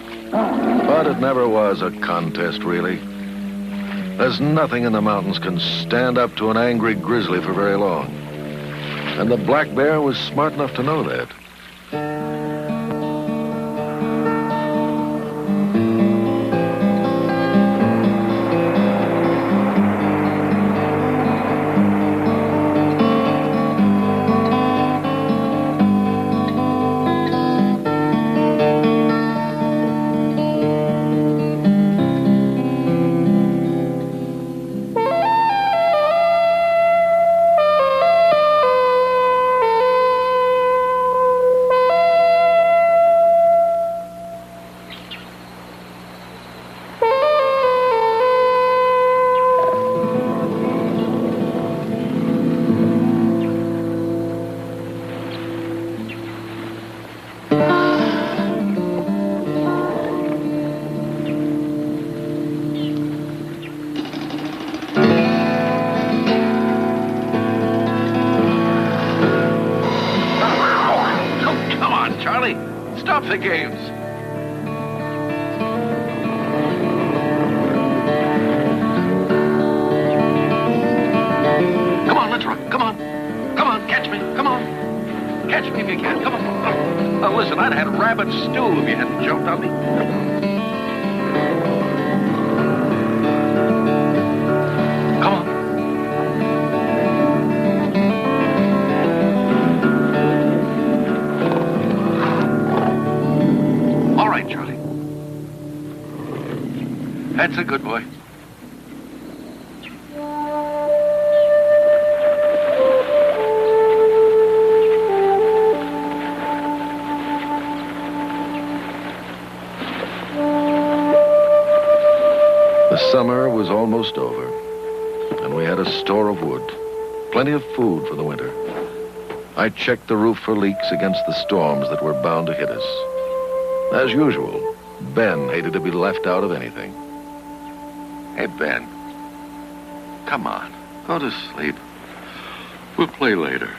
but it never was a contest, really. There's nothing in the mountains can stand up to an angry grizzly for very long, and the black bear was smart enough to know that. Stop the games. Come on, let's run. Come on. Come on, catch me. Come on. Catch me if you can. Come on. Oh, listen, I'd have had rabbit stew if you hadn't jumped on me. Come on. All right, Charlie. That's a good boy. The summer was almost over, and we had a store of wood, plenty of food for the winter. I checked the roof for leaks against the storms that were bound to hit us. As usual, Ben hated to be left out of anything. Hey, Ben. Come on. Go to sleep. We'll play later.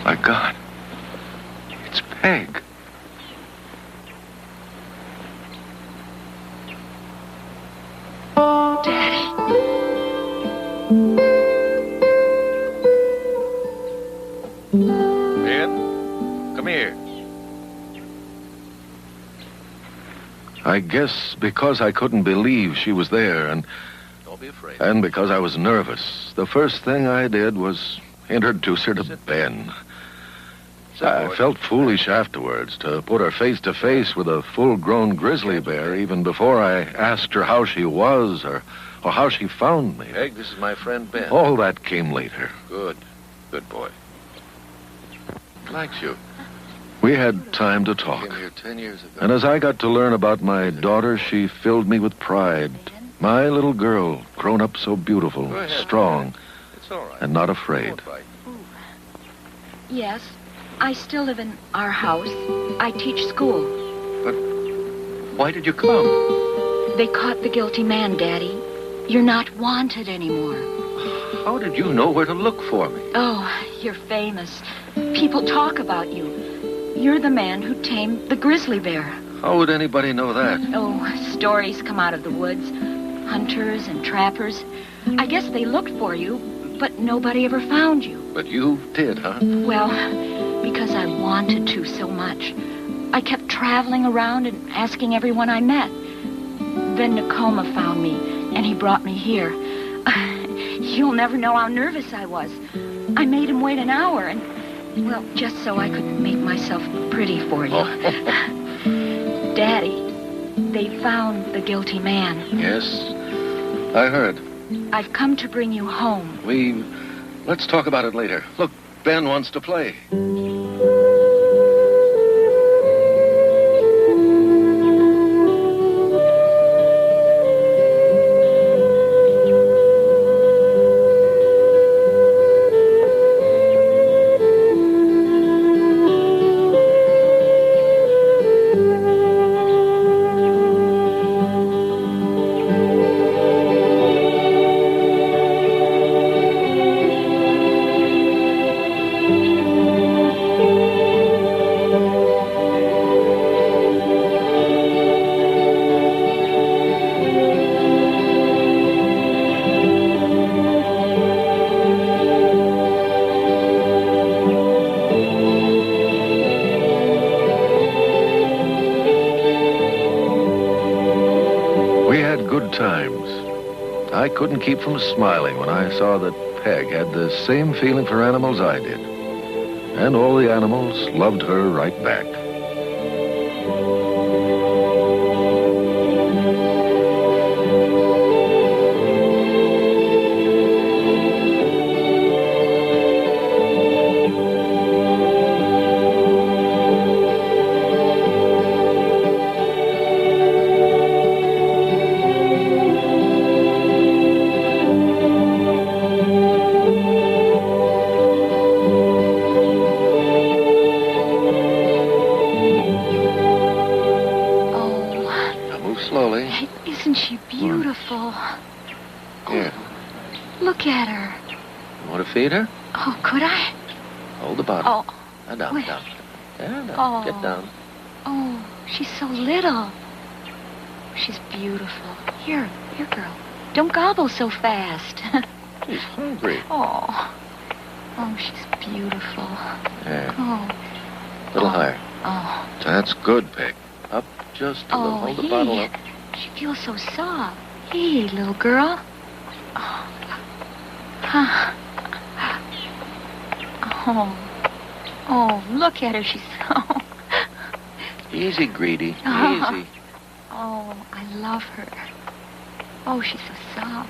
My God, it's Peg. I guess because I couldn't believe she was there, and Don't be afraid. because I was nervous, the first thing I did was introduce her to Ben. I felt foolish afterwards to put her face to face with a full-grown grizzly bear, even before I asked her how she was or how she found me. Peg, this is my friend Ben. All that came later. Good. Good boy. Likes you. We had time to talk. Came here 10 years ago. And as I got to learn about my daughter, she filled me with pride. My little girl, grown up so beautiful, Go ahead. strong, It's all right. and not afraid. Won't bite. Yes, I still live in our house. I teach school. Why did you come? They caught the guilty man, Daddy. You're not wanted anymore. How did you know where to look for me? Oh, you're famous. People talk about you. You're the man who tamed the grizzly bear. How would anybody know that? Oh, stories come out of the woods. Hunters and trappers. I guess they looked for you, but nobody ever found you. But you did, huh? Well, because I wanted to so much. I kept traveling around and asking everyone I met. Then Nekoma found me, and he brought me here. You'll never know how nervous I was. I made him wait an hour, and, well, just so I could make myself pretty for you. Daddy, they found the guilty man. Yes, I heard. I've come to bring you home. Let's talk about it later. Look, Ben wants to play. Times. I couldn't keep from smiling when I saw that Peg had the same feeling for animals I did. And all the animals loved her right back. Slowly. Isn't she beautiful? Here. Look at her. You want to feed her? Oh, could I? Hold the bottle. Oh. Now down, Wait. down. There, now. Oh. Get down. Oh, she's so little. She's beautiful. Here, girl. Don't gobble so fast. She's hungry. Oh. Oh, she's beautiful. There. Oh. A little higher. Oh. That's good, Peg. Up just a little. Hold the bottle up. She feels so soft. Hey, little girl. Oh. Huh. Oh, look at her. She's so... Easy, greedy. Oh. Easy. Oh, I love her. Oh, she's so soft.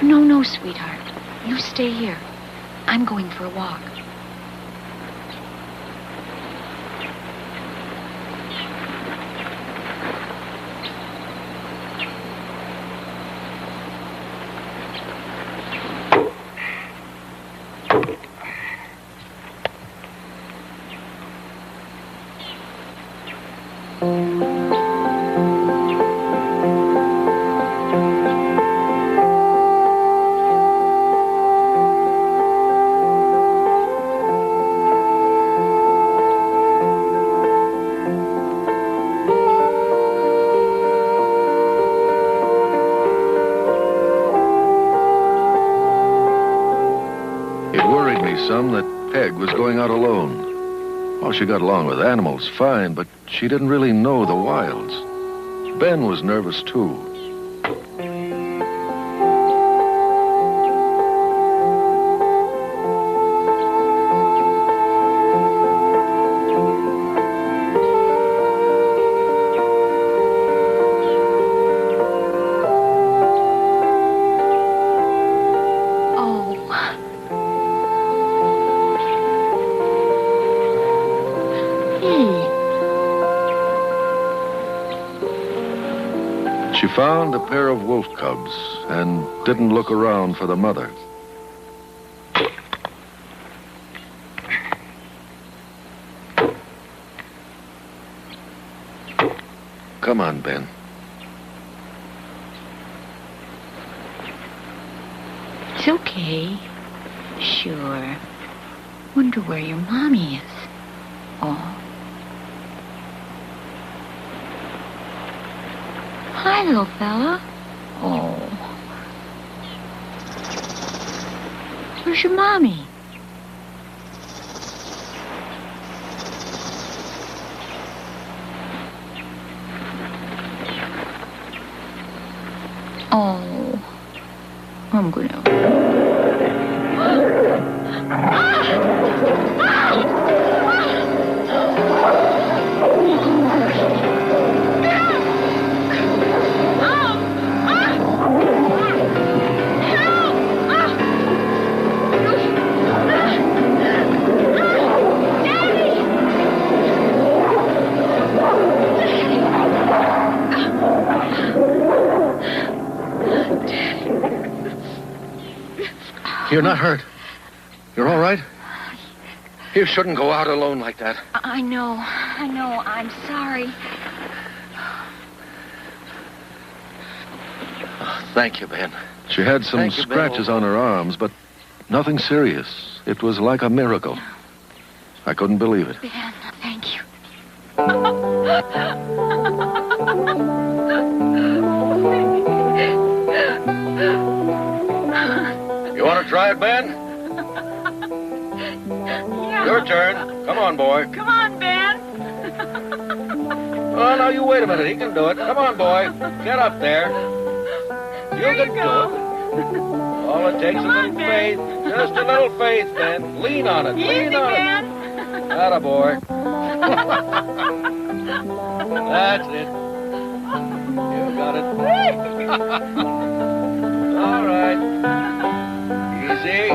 No, sweetheart. You stay here. I'm going for a walk. It worried me some that Peg was going out alone. Oh, she got along with animals fine, but she didn't really know the wilds. Ben was nervous, too. She found a pair of wolf cubs and didn't look around for the mother. Come on, Ben. It's okay. Sure. Wonder where your mommy is. Oh. Hi, little fella. Oh. Where's your mommy? Oh. I'm gonna... You're not hurt. You're all right? You shouldn't go out alone like that. I know. I'm sorry. Oh, thank you, Ben. She had some Thank you, Ben. scratches on her arms, but nothing serious. It was like a miracle. I couldn't believe it. Ben, thank you. You want to try it, Ben? Yeah. Your turn. Come on, boy. Come on, Ben. Oh, now, you wait a minute. He can do it. Come on, boy. Get up there. There you go. Do it. All it takes is a little faith. Just a little faith, Ben. Lean on it. Easy, Lean on Ben. it. Atta boy. That's it. You got it. All right. Easy.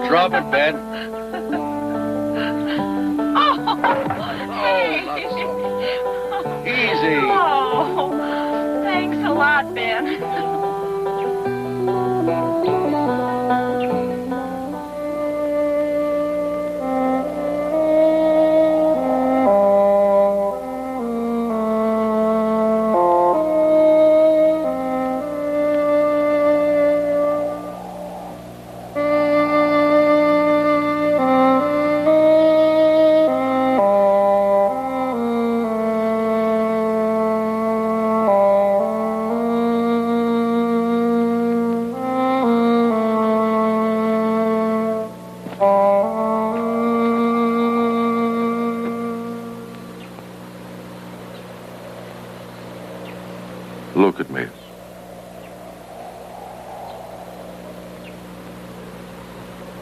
Drop it, Ben. Easy. Oh, thanks a lot, Ben. Look at me.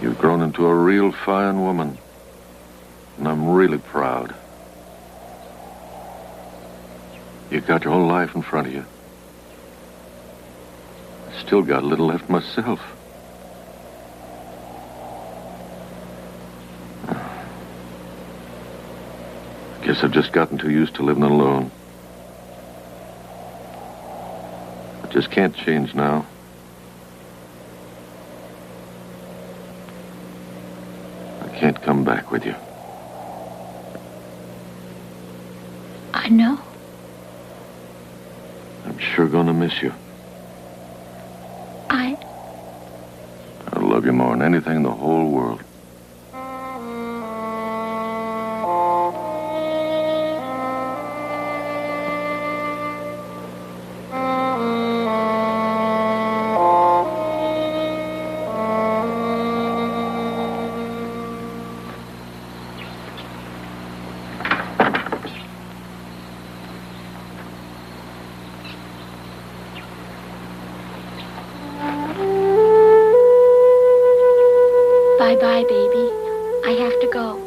You've grown into a real fine woman, and I'm really proud. You got your whole life in front of you. I still got a little left myself. I guess I've just gotten too used to living alone. I just can't change now. I can't come back with you. I know. I'm sure gonna miss you. I love you more than anything in the whole world. I have to go.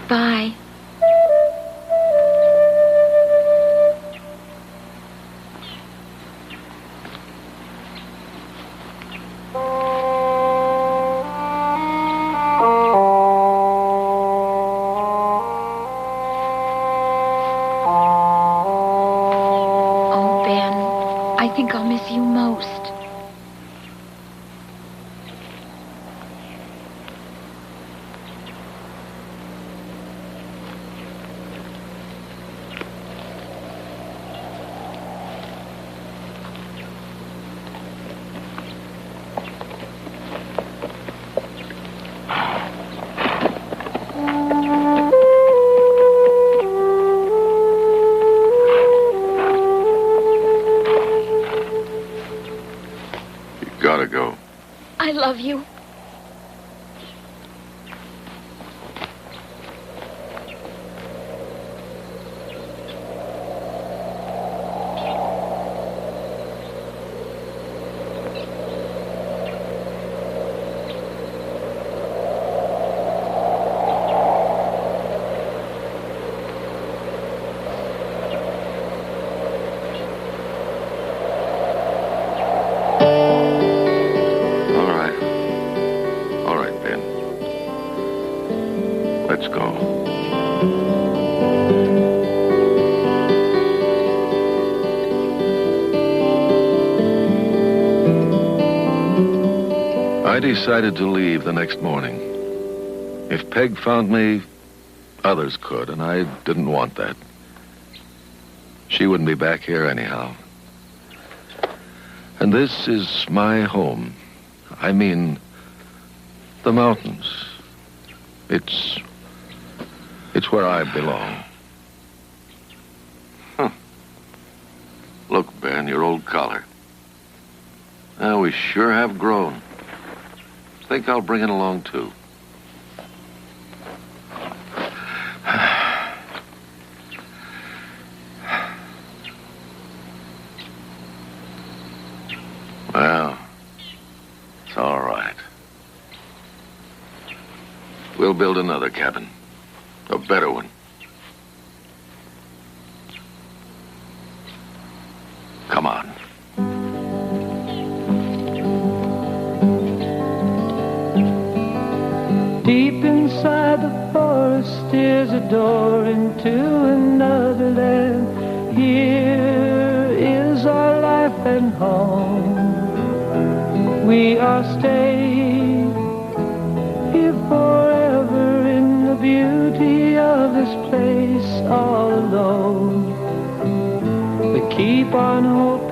Bye. Oh, Ben, I think I'll miss you most. Gotta go. I love you. All right, Ben. Let's go. I decided to leave the next morning. If Peg found me, others could, and I didn't want that. She wouldn't be back here anyhow. And this is my home. I mean, the mountains. It's where I belong. Huh. Look, Ben, your old collar. Now, we sure have grown. Think I'll bring it along, too. Well, it's all right. We'll build another cabin. A better one. Come on. Deep inside the forest is a door into another land. Here is our life and home. We are staying here forever in the beauty of this place all alone. We keep on hoping